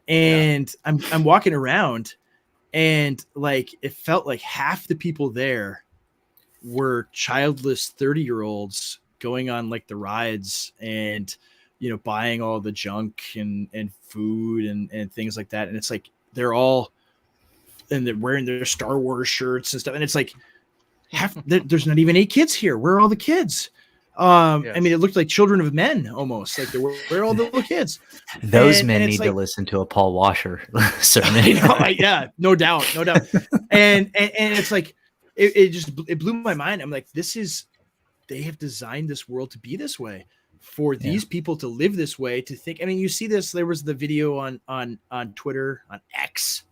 [SPEAKER 3] And I'm walking around, and like, it felt like half the people there were childless 30-year-olds going on like the rides and, buying all the junk and food and things like that. And it's like, they're wearing their Star Wars shirts and stuff. And it's like, there's not even 8 kids here. Where are all the kids? I mean, it looked like children of men almost. Like, where are all the little kids?
[SPEAKER 2] Those men need to listen to a Paul Washer sermon.
[SPEAKER 3] Yeah, no doubt. And it's like, it blew my mind. I'm like, they have designed this world to be this way, for these people to live this way, to think. I mean, you see this. There was the video on Twitter, on X,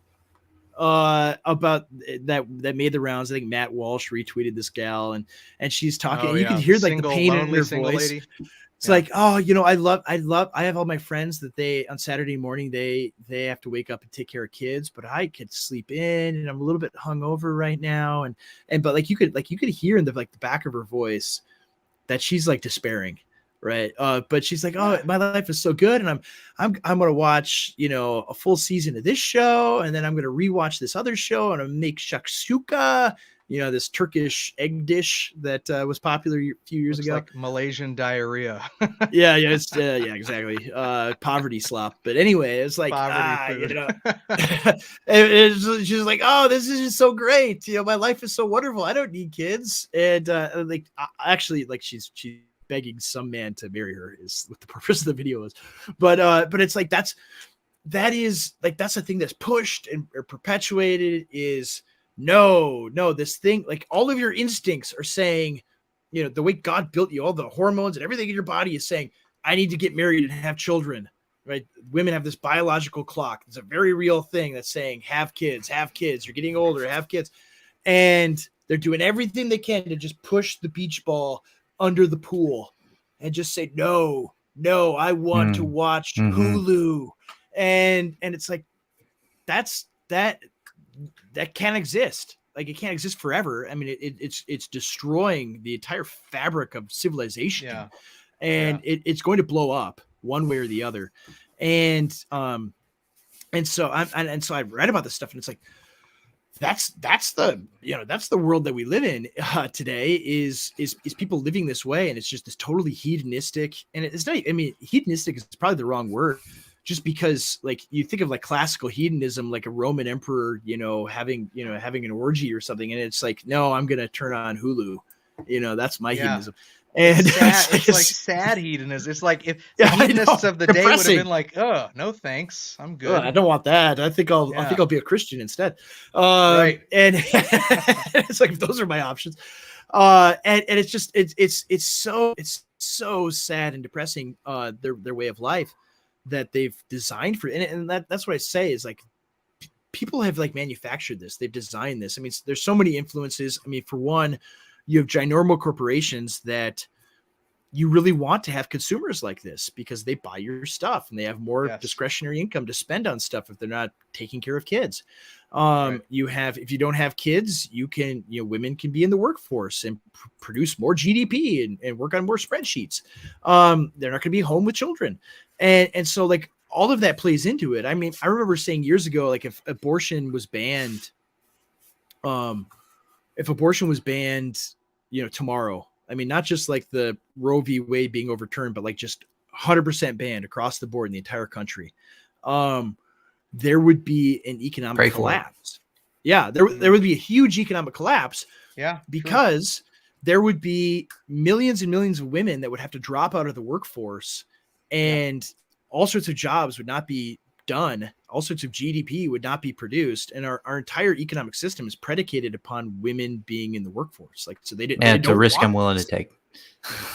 [SPEAKER 3] about that made the rounds. I think Matt Walsh retweeted this gal, and she's talking, and you can hear like the pain in her voice.
[SPEAKER 1] Lady.
[SPEAKER 3] It's like, oh, I have all my friends that they, on Saturday morning, they have to wake up and take care of kids, but I could sleep in, and I'm a little bit hungover right now. But like you could hear in the back of her voice that she's like despairing. Right. But she's like, oh, my life is so good. And I'm going to watch, a full season of this show. And then I'm going to rewatch this other show, and I'm going to make shakshuka, this Turkish egg dish that was popular a few years ago.
[SPEAKER 1] Like Malaysian diarrhea.
[SPEAKER 3] Yeah, exactly. Poverty slop. But anyway, it's like,
[SPEAKER 1] food.
[SPEAKER 3] She's like, oh, this is just so great. My life is so wonderful. I don't need kids. And actually, like, she's begging some man to marry her is what the purpose of the video is. But it's like, that's the thing that's pushed and perpetuated is no, this thing, like, all of your instincts are saying, the way God built you, all the hormones and everything in your body is saying, I need to get married and have children, right? Women have this biological clock. It's a very real thing that's saying, have kids. You're getting older, have kids. And they're doing everything they can to just push the beach ball under the pool and just say, no, I want to watch Hulu. And it's like, that can't exist. Like, it can't exist forever. I mean, it's destroying the entire fabric of civilization, it's going to blow up one way or the other. And so I read about this stuff, and it's like, that's the world that we live in today is people living this way. And it's just this totally hedonistic, and it's not, I mean, hedonistic is probably the wrong word, just because, like, you think of like classical hedonism, like a Roman emperor, having an orgy or something. And it's like, no, I'm going to turn on Hulu. That's my hedonism. And
[SPEAKER 1] it's like sad hedonism. It's like if the hedonists of the day would have been like, oh, no, thanks, I'm good.
[SPEAKER 3] I don't want that. I think I'll be a Christian instead. Right. And it's like, those are my options. And it's just, it's so sad and depressing, their way of life that they've designed for. And that's what I say is, like, people have like manufactured this. They've designed this. I mean, there's so many influences. I mean, for one, you have ginormous corporations that you really want to have consumers like this because they buy your stuff and they have more discretionary income to spend on stuff if they're not taking care of kids. You have, if you don't have kids, women can be in the workforce and produce more GDP and work on more spreadsheets. They're not going to be home with children. And so, like, all of that plays into it. I mean, I remember saying years ago, like, if abortion was banned, tomorrow, I mean, not just like the Roe v. Wade being overturned, but like just 100% banned across the board in the entire country, there would be an economic collapse. Yeah, there would be a huge economic collapse.
[SPEAKER 1] Yeah,
[SPEAKER 3] because there would be millions and millions of women that would have to drop out of the workforce, and all sorts of jobs would not be done. All sorts of GDP would not be produced. And our entire economic system is predicated upon women being in the workforce. Like, so they didn't.
[SPEAKER 2] And it's a risk I'm willing to take.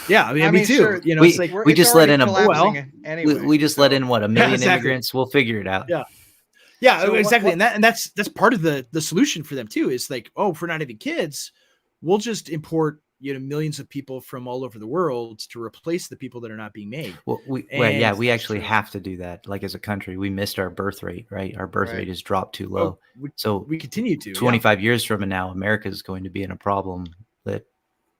[SPEAKER 3] Yeah, I mean, me too.
[SPEAKER 1] Sure,
[SPEAKER 3] you know,
[SPEAKER 2] we just let in
[SPEAKER 1] anyway,
[SPEAKER 2] we just let in what, 1 million immigrants. We'll figure it out.
[SPEAKER 3] Yeah, so exactly. And that's part of the solution for them too, is like, oh, if we're not having kids, we'll just import, millions of people from all over the world to replace the people that are not being made.
[SPEAKER 2] Well, we actually have to do that. Like, as a country, we missed our birth rate, right? Our birth rate has dropped too low. So
[SPEAKER 3] we continue to.
[SPEAKER 2] 25 years from now, America is going to be in a problem that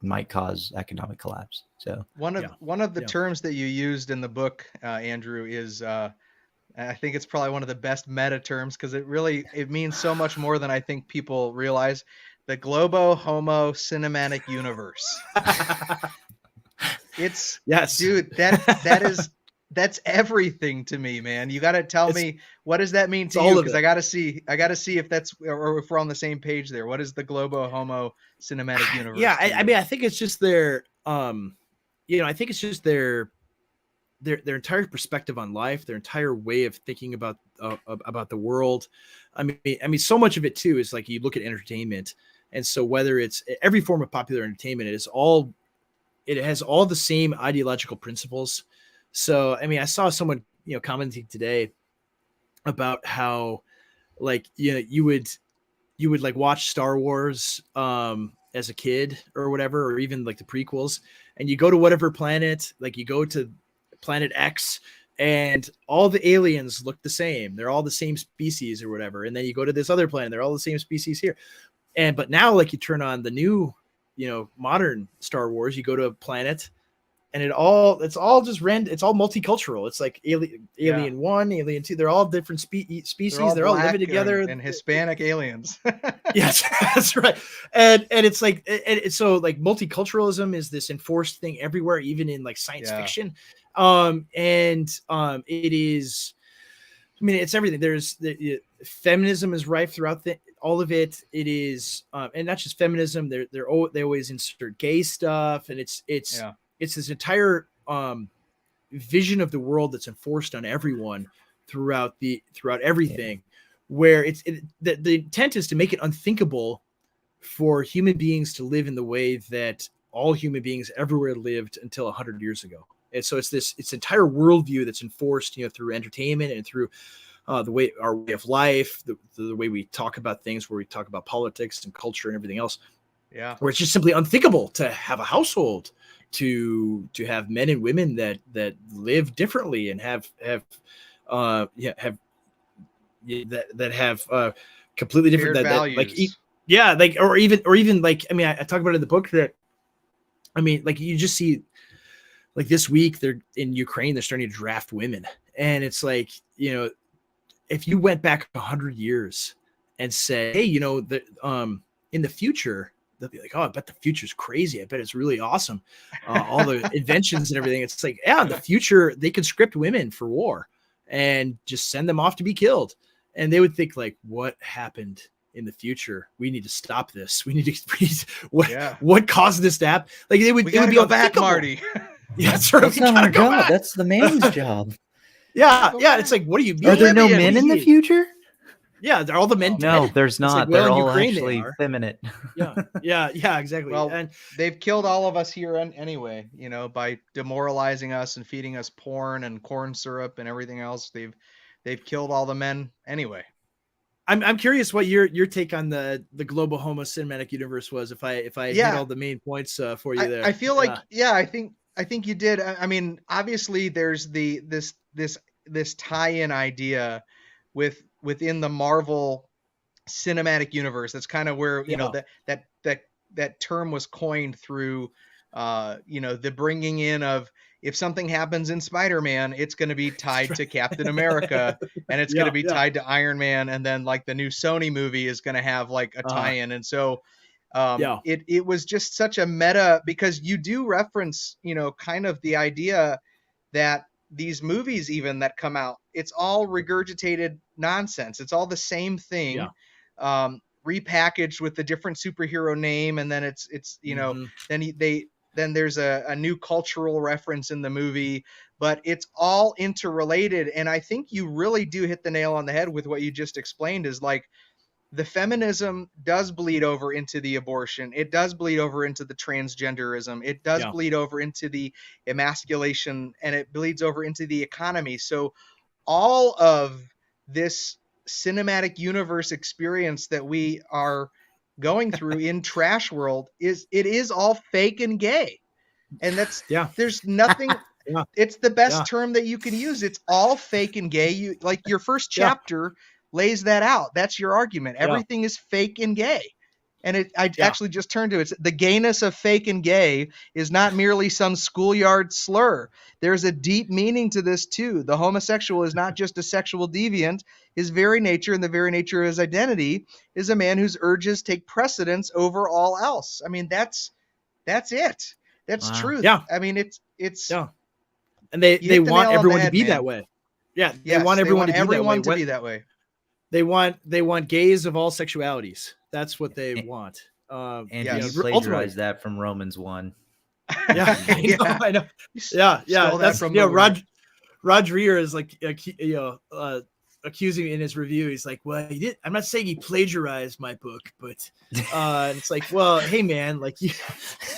[SPEAKER 2] might cause economic collapse. So
[SPEAKER 1] one of the terms that you used in the book, Andrew, is I think it's probably one of the best meta terms, because it means so much more than I think people realize. The Globo Homo Cinematic Universe. It's dude, that's everything to me, man. You got to tell me, what does that mean to you? Because I got to see if that's, or if we're on the same page there. What is the Globo Homo Cinematic Universe?
[SPEAKER 3] Yeah, I mean, I think it's just their, I think it's just their entire perspective on life, their entire way of thinking about the world. I mean, so much of it too is like, you look at entertainment, and so whether it's every form of popular entertainment, it has all the same ideological principles. So, I mean, I saw someone, commenting today about how, like, you would like watch Star Wars as a kid or whatever, or even like the prequels, and you go to whatever planet, like you go to planet X, and all the aliens look the same. They're all the same species or whatever. And then you go to this other planet, they're all the same species here. But now, like, you turn on the new, modern Star Wars, you go to a planet, and it's all just it's all multicultural. It's like Alien 1, Alien 2. They're all different species. They're all living together.
[SPEAKER 1] And Hispanic aliens.
[SPEAKER 3] Yes, that's right. And it's like, so like multiculturalism is this enforced thing everywhere, even in like science fiction. It is, I mean, it's everything. There's feminism is rife throughout all of it. It is, and not just feminism. They always insert gay stuff, and it's this entire vision of the world that's enforced on everyone throughout everything, where the intent is to make it unthinkable for human beings to live in the way that all human beings everywhere lived until 100 years ago. And so it's entire worldview that's enforced, through entertainment and through our way of life, the way we talk about things, where we talk about politics and culture and everything else.
[SPEAKER 1] Yeah.
[SPEAKER 3] Where it's just simply unthinkable to have a household, to have men and women that live differently and have completely different
[SPEAKER 1] values.
[SPEAKER 3] Or even like, I mean, I talk about it in the book that, I mean, like, you just see, like, this week they're in Ukraine, they're starting to draft women. And it's like, if you went back 100 years and said, hey, in the future, they'll be like, oh, I bet the future's crazy. I bet it's really awesome. All the inventions and everything. It's like, in the future, they conscript women for war and just send them off to be killed. And they would think, like, what happened in the future? We need to stop this. What caused this to happen? Like, it would be
[SPEAKER 1] go back, Marty.
[SPEAKER 3] Yeah, that's right.
[SPEAKER 2] That's not our job. That's the man's job.
[SPEAKER 3] Yeah. It's like, what do you mean?
[SPEAKER 2] Are there no men in the future?
[SPEAKER 3] Yeah, they're all the men.
[SPEAKER 2] No, there's not.
[SPEAKER 3] Like,
[SPEAKER 2] they're all actually feminine.
[SPEAKER 3] Yeah, exactly.
[SPEAKER 1] Well,
[SPEAKER 3] and
[SPEAKER 1] they've killed all of us here anyway, by demoralizing us and feeding us porn and corn syrup and everything else. They've killed all the men anyway.
[SPEAKER 3] I'm curious what your take on the Global Homo Cinematic Universe was. If I hit all the main points for you there.
[SPEAKER 1] I feel like I think you did. I mean, obviously there's this tie-in idea within the Marvel Cinematic Universe. That's kind of where that term was coined through the bringing in of, if something happens in Spider-Man, it's going to be tied to Captain America, and it's going to be tied to Iron Man, and then like the new Sony movie is going to have like a tie-in. And so it was just such a meta, because you do reference, kind of the idea that these movies even that come out, it's all regurgitated nonsense. It's all the same thing, repackaged with a different superhero name, and then it's
[SPEAKER 3] Mm-hmm.
[SPEAKER 1] then there's a new cultural reference in the movie, but it's all interrelated. And I think you really do hit the nail on the head with what you just explained, is like the feminism does bleed over into the abortion. It does bleed over into the transgenderism. It does
[SPEAKER 3] Yeah.
[SPEAKER 1] bleed over into the emasculation, and it bleeds over into the economy. So all of this cinematic universe experience that we are going through in trash world is all fake and gay. And
[SPEAKER 3] Yeah.
[SPEAKER 1] there's nothing,
[SPEAKER 3] Yeah.
[SPEAKER 1] it's the best
[SPEAKER 3] Yeah.
[SPEAKER 1] term that you can use. It's all fake and gay. You like your first
[SPEAKER 3] Yeah.
[SPEAKER 1] chapter lays that out. That's your argument.
[SPEAKER 3] Yeah.
[SPEAKER 1] Everything is fake and gay. And I
[SPEAKER 3] Yeah.
[SPEAKER 1] actually just turned to it. The gayness of fake and gay is not merely some schoolyard slur. There's a deep meaning to this too. The homosexual is not just a sexual deviant. His very nature and the very nature of his identity is a man whose urges take precedence over all else. I mean, that's it. That's
[SPEAKER 2] Wow.
[SPEAKER 1] truth.
[SPEAKER 3] Yeah.
[SPEAKER 1] I mean, it's
[SPEAKER 3] Yeah. And they
[SPEAKER 1] hit the
[SPEAKER 3] want
[SPEAKER 1] nail on the
[SPEAKER 3] everyone
[SPEAKER 1] head,
[SPEAKER 3] to be
[SPEAKER 1] man.
[SPEAKER 3] that way. Yeah. They
[SPEAKER 1] Yes,
[SPEAKER 3] want everyone to be that way.
[SPEAKER 1] everyone to be that way.
[SPEAKER 3] They want gays of all sexualities. That's what they
[SPEAKER 2] And-
[SPEAKER 3] want.
[SPEAKER 2] And
[SPEAKER 1] Yes.
[SPEAKER 2] you
[SPEAKER 3] ultimately-
[SPEAKER 2] plagiarized that from Romans 1.
[SPEAKER 3] Yeah.
[SPEAKER 1] Yeah.
[SPEAKER 3] I know.
[SPEAKER 1] You
[SPEAKER 3] Yeah. Yeah.
[SPEAKER 1] stole that
[SPEAKER 3] That's
[SPEAKER 1] from the
[SPEAKER 3] Rod Dreyer is like, accusing in his review. He's like, well, he did. I'm not saying he plagiarized my book, but and it's like, well, hey man, like you,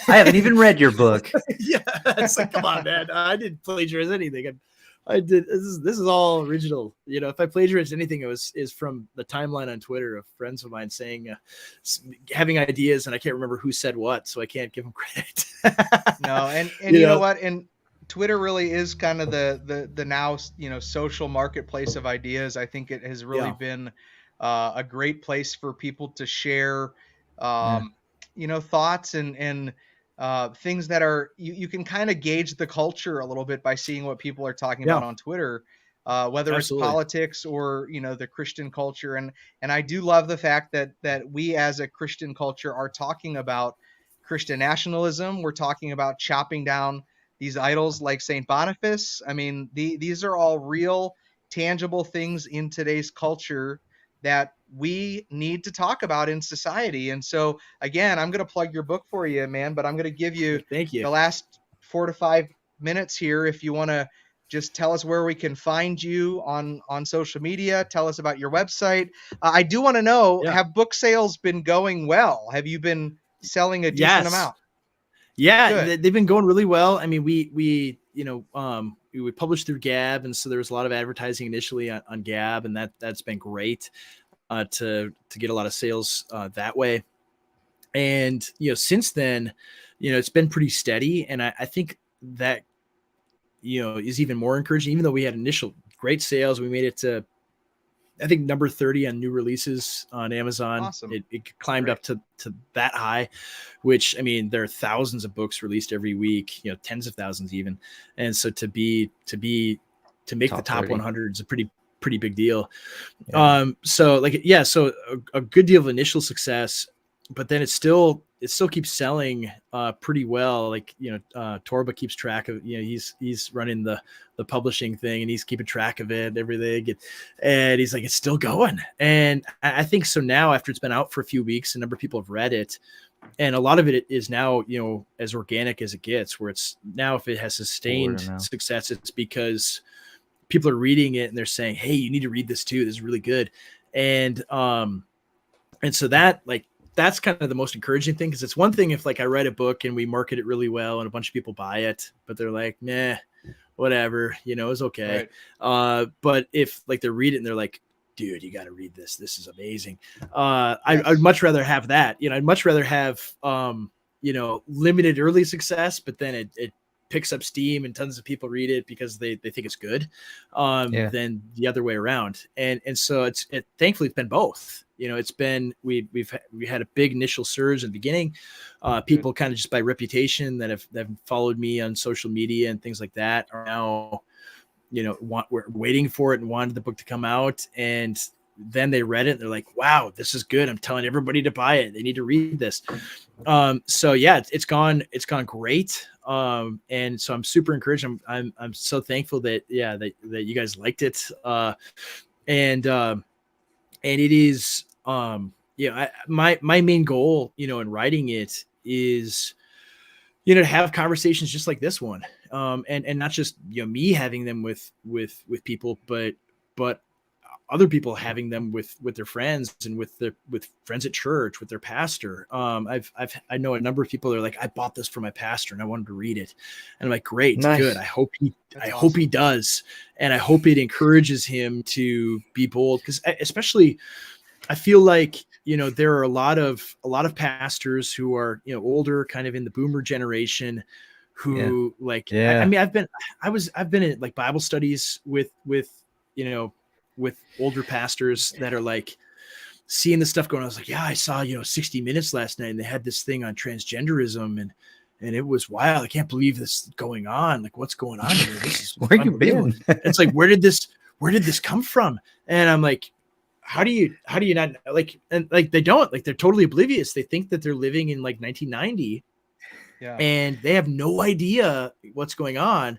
[SPEAKER 2] I haven't even read your book.
[SPEAKER 3] yeah, it's like, come on, man, I didn't plagiarize anything. I did. This is all original. You know, if I plagiarized anything, is from the timeline on Twitter of friends of mine saying, having ideas, and I can't remember who said what, so I can't give them credit.
[SPEAKER 1] No, and you know what? And Twitter really is kind of the now, social marketplace of ideas. I think it has really been a great place for people to share, thoughts and things that are, you can kind of gauge the culture a little bit by seeing what people are talking about on Twitter, whether
[SPEAKER 3] Absolutely.
[SPEAKER 1] it's politics or, the Christian culture. And I do love the fact that we as a Christian culture are talking about Christian nationalism. We're talking about chopping down these idols like St. Boniface. I mean, these are all real, tangible things in today's culture that we need to talk about in society. And so, again, I'm going to plug your book for you, man, but I'm going to give you
[SPEAKER 3] Thank you.
[SPEAKER 1] the last 4 to 5 minutes here. If you want to just tell us where we can find you on social media, tell us about your website. I do want to know, have book sales been going well? Have you been selling a decent amount?
[SPEAKER 3] Yeah,
[SPEAKER 1] Good.
[SPEAKER 3] they've been going really well. I mean, we published through Gab, and so there was a lot of advertising initially on Gab, and that's been great to get a lot of sales that way. And since then, it's been pretty steady, and I think that is even more encouraging. Even though we had initial great sales, we made it to, I think, number 30 on new releases on Amazon.
[SPEAKER 1] Awesome.
[SPEAKER 3] It climbed up to that high, which, I mean, there are thousands of books released every week, tens of thousands even. And so to make the top
[SPEAKER 2] 30.
[SPEAKER 3] 100 is a pretty big deal.
[SPEAKER 2] Yeah.
[SPEAKER 3] So a good deal of initial success, but then it still keeps selling pretty well. Like, Torba keeps track of, he's running the publishing thing, and he's keeping track of it, everything. And he's like, it's still going. And I think so now, after it's been out for a few weeks, a number of people have read it, and a lot of it is now, as organic as it gets, where it's now, if it has sustained success, it's because people are reading it and they're saying, hey, you need to read this too. This is really good. And so that's kind of the most encouraging thing, because it's one thing if, like, I write a book and we market it really well and a bunch of people buy it, but they're like, nah, whatever, it's okay. Right. But if, like, they read it and they're like, dude, you got to read this. This is amazing. I'd much rather have that. I'd much rather have, limited early success, but then it picks up steam and tons of people read it because they think it's good, than the other way around. And so thankfully it's been both. It's been, we had a big initial surge in the beginning. People kind of just by reputation that have followed me on social media and things like that are now, we're waiting for it and wanted the book to come out. And then they read it. And they're like, wow, this is good. I'm telling everybody to buy it. They need to read this. So yeah, it's gone great. And so I'm super encouraged. I'm so thankful that you guys liked it. And it is, my main goal, in writing it is, to have conversations just like this one. And not just, me having them with people, but other people having them with their friends and with friends at church, with their pastor. I know a number of people that are like, I bought this for my pastor and I wanted to read it. And I'm like, great,
[SPEAKER 2] Nice.
[SPEAKER 3] good. I hope he does. And I hope it encourages him to be bold. Cause especially I feel like, there are a lot of pastors who are, older, kind of in the boomer generation who I mean, I've been in like Bible studies with older pastors that are like seeing the stuff going on. I was like, yeah, I saw, 60 Minutes last night and they had this thing on transgenderism and it was wild. I can't believe this is going on. Like, what's going on here? This is
[SPEAKER 2] Where you been?
[SPEAKER 3] It's like, where did this come from? And I'm like, how do you not like, and like, they don't, like, they're totally oblivious. They think that they're living in like 1990 and they have no idea what's going on.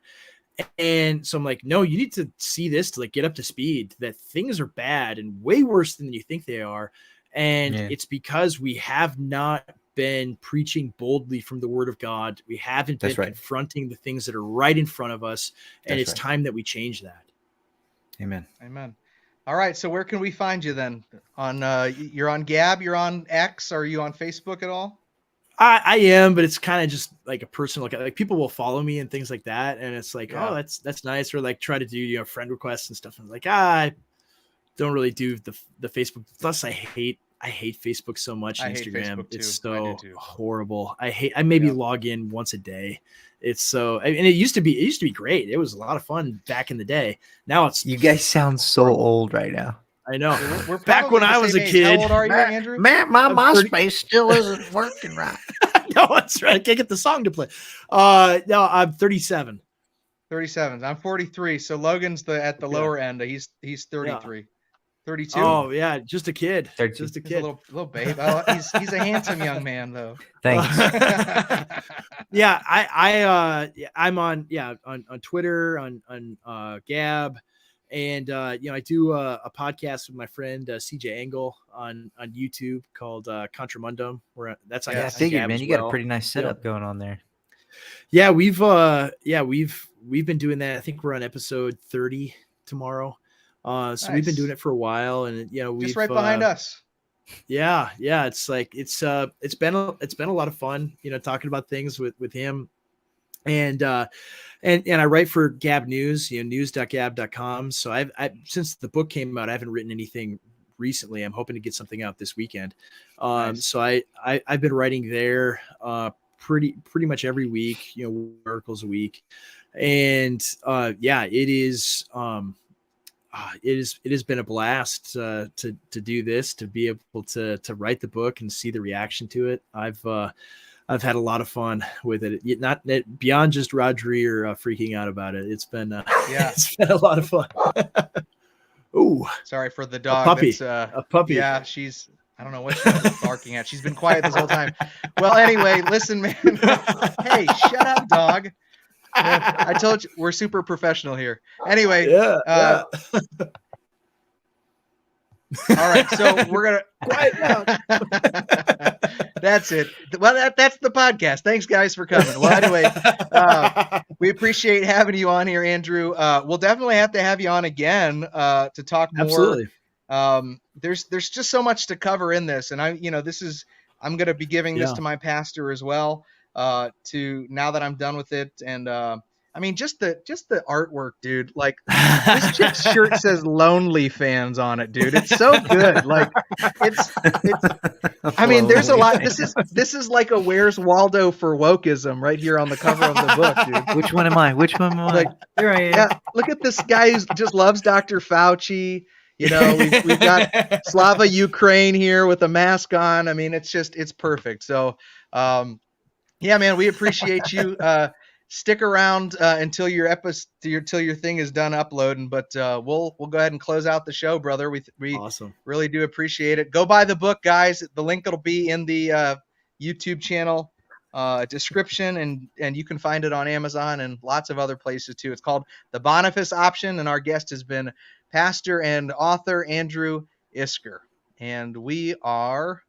[SPEAKER 3] And so I'm like, no, you need to see this to like get up to speed, that things are bad and way worse than you think they are. And it's because we have not been preaching boldly from the word of God. We haven't been confronting the things that are right in front of us. And it's time that we change that.
[SPEAKER 2] Amen.
[SPEAKER 1] All right. So where can we find you then? You're on Gab, you're on X. Are you on Facebook at all?
[SPEAKER 3] I am, but it's kind of just like a personal, like people will follow me and things like that. And it's like, oh, that's nice. Or like try to do, friend requests and stuff. And I'm like, I don't really do the Facebook. Plus I hate Facebook so much. And Instagram. It's so horrible. I maybe log in once a day. It's so, and it used to be great. It was a lot of fun back in the day. Now it's,
[SPEAKER 2] you guys sound so old right now.
[SPEAKER 3] I know. We're back when I was a kid.
[SPEAKER 1] How old are you, Andrew?
[SPEAKER 2] Man, my MySpace still isn't working right.
[SPEAKER 3] No, that's right. I can't get the song to play. No, I'm 37.
[SPEAKER 1] 37. I'm 43. So Logan's at the lower end. He's 33. 32.
[SPEAKER 3] Oh yeah, just a kid.
[SPEAKER 2] 32.
[SPEAKER 3] Just a kid.
[SPEAKER 1] Little babe. Oh, he's a handsome young man though.
[SPEAKER 2] Thanks.
[SPEAKER 3] Yeah, I'm on Twitter, on Gab. And, I do a podcast with my friend, CJ Engel on YouTube called Contramundum. That's on
[SPEAKER 2] I figured, man, you got a pretty nice setup
[SPEAKER 3] Yeah.
[SPEAKER 2] going on there.
[SPEAKER 3] Yeah, we've been doing that. I think we're on episode 30 tomorrow. So we've been doing it for a while, and we've
[SPEAKER 1] just right behind us.
[SPEAKER 3] Yeah. It's like it's been a lot of fun, talking about things with him. And I write for Gab News, news.gab.com. So I've since the book came out, I haven't written anything recently. I'm hoping to get something out this weekend.
[SPEAKER 1] Nice.
[SPEAKER 3] So I've been writing there pretty much every week, articles a week. And it has been a blast to do this, to be able to write the book and see the reaction to it. I've had a lot of fun with it. Not beyond just Rodri or freaking out about it. It's been it's been a lot of fun. Oh,
[SPEAKER 1] sorry for the dog.
[SPEAKER 3] A puppy.
[SPEAKER 1] Yeah, I don't know what she's barking at. She's been quiet this whole time. Well, anyway, listen, man. Hey, shut up, dog. I told you we're super professional here. Anyway,
[SPEAKER 3] yeah.
[SPEAKER 1] All right, so we're gonna
[SPEAKER 3] quiet down.
[SPEAKER 1] That's it. Well, that's the podcast. Thanks, guys, for coming. Well, anyway, we appreciate having you on here, Andrew. We'll definitely have to have you on again to talk more.
[SPEAKER 3] Absolutely.
[SPEAKER 1] There's just so much to cover in this, and I'm going to be giving this to my pastor as well. To now that I'm done with it, and I mean, just the artwork, dude. Like, this chick's shirt says "Lonely Fans" on it, dude. It's so good. Like, it's. I mean, there's a lot. This is like a Where's Waldo for wokeism right here on the cover of the book, dude.
[SPEAKER 2] Which one am I? Like, here I am.
[SPEAKER 1] Yeah, look at this guy who just loves Dr. Fauci. We've got Slava Ukraine here with a mask on. I mean, it's perfect. So, yeah, man, we appreciate you stick around until your till your thing is done uploading. But we'll go ahead and close out the show, brother. We
[SPEAKER 3] Awesome.
[SPEAKER 1] really do appreciate it. Go buy the book, guys. The link will be in the YouTube channel description, and you can find it on Amazon and lots of other places too. It's called The Boniface Option, and our guest has been Pastor and author Andrew Isker. And we are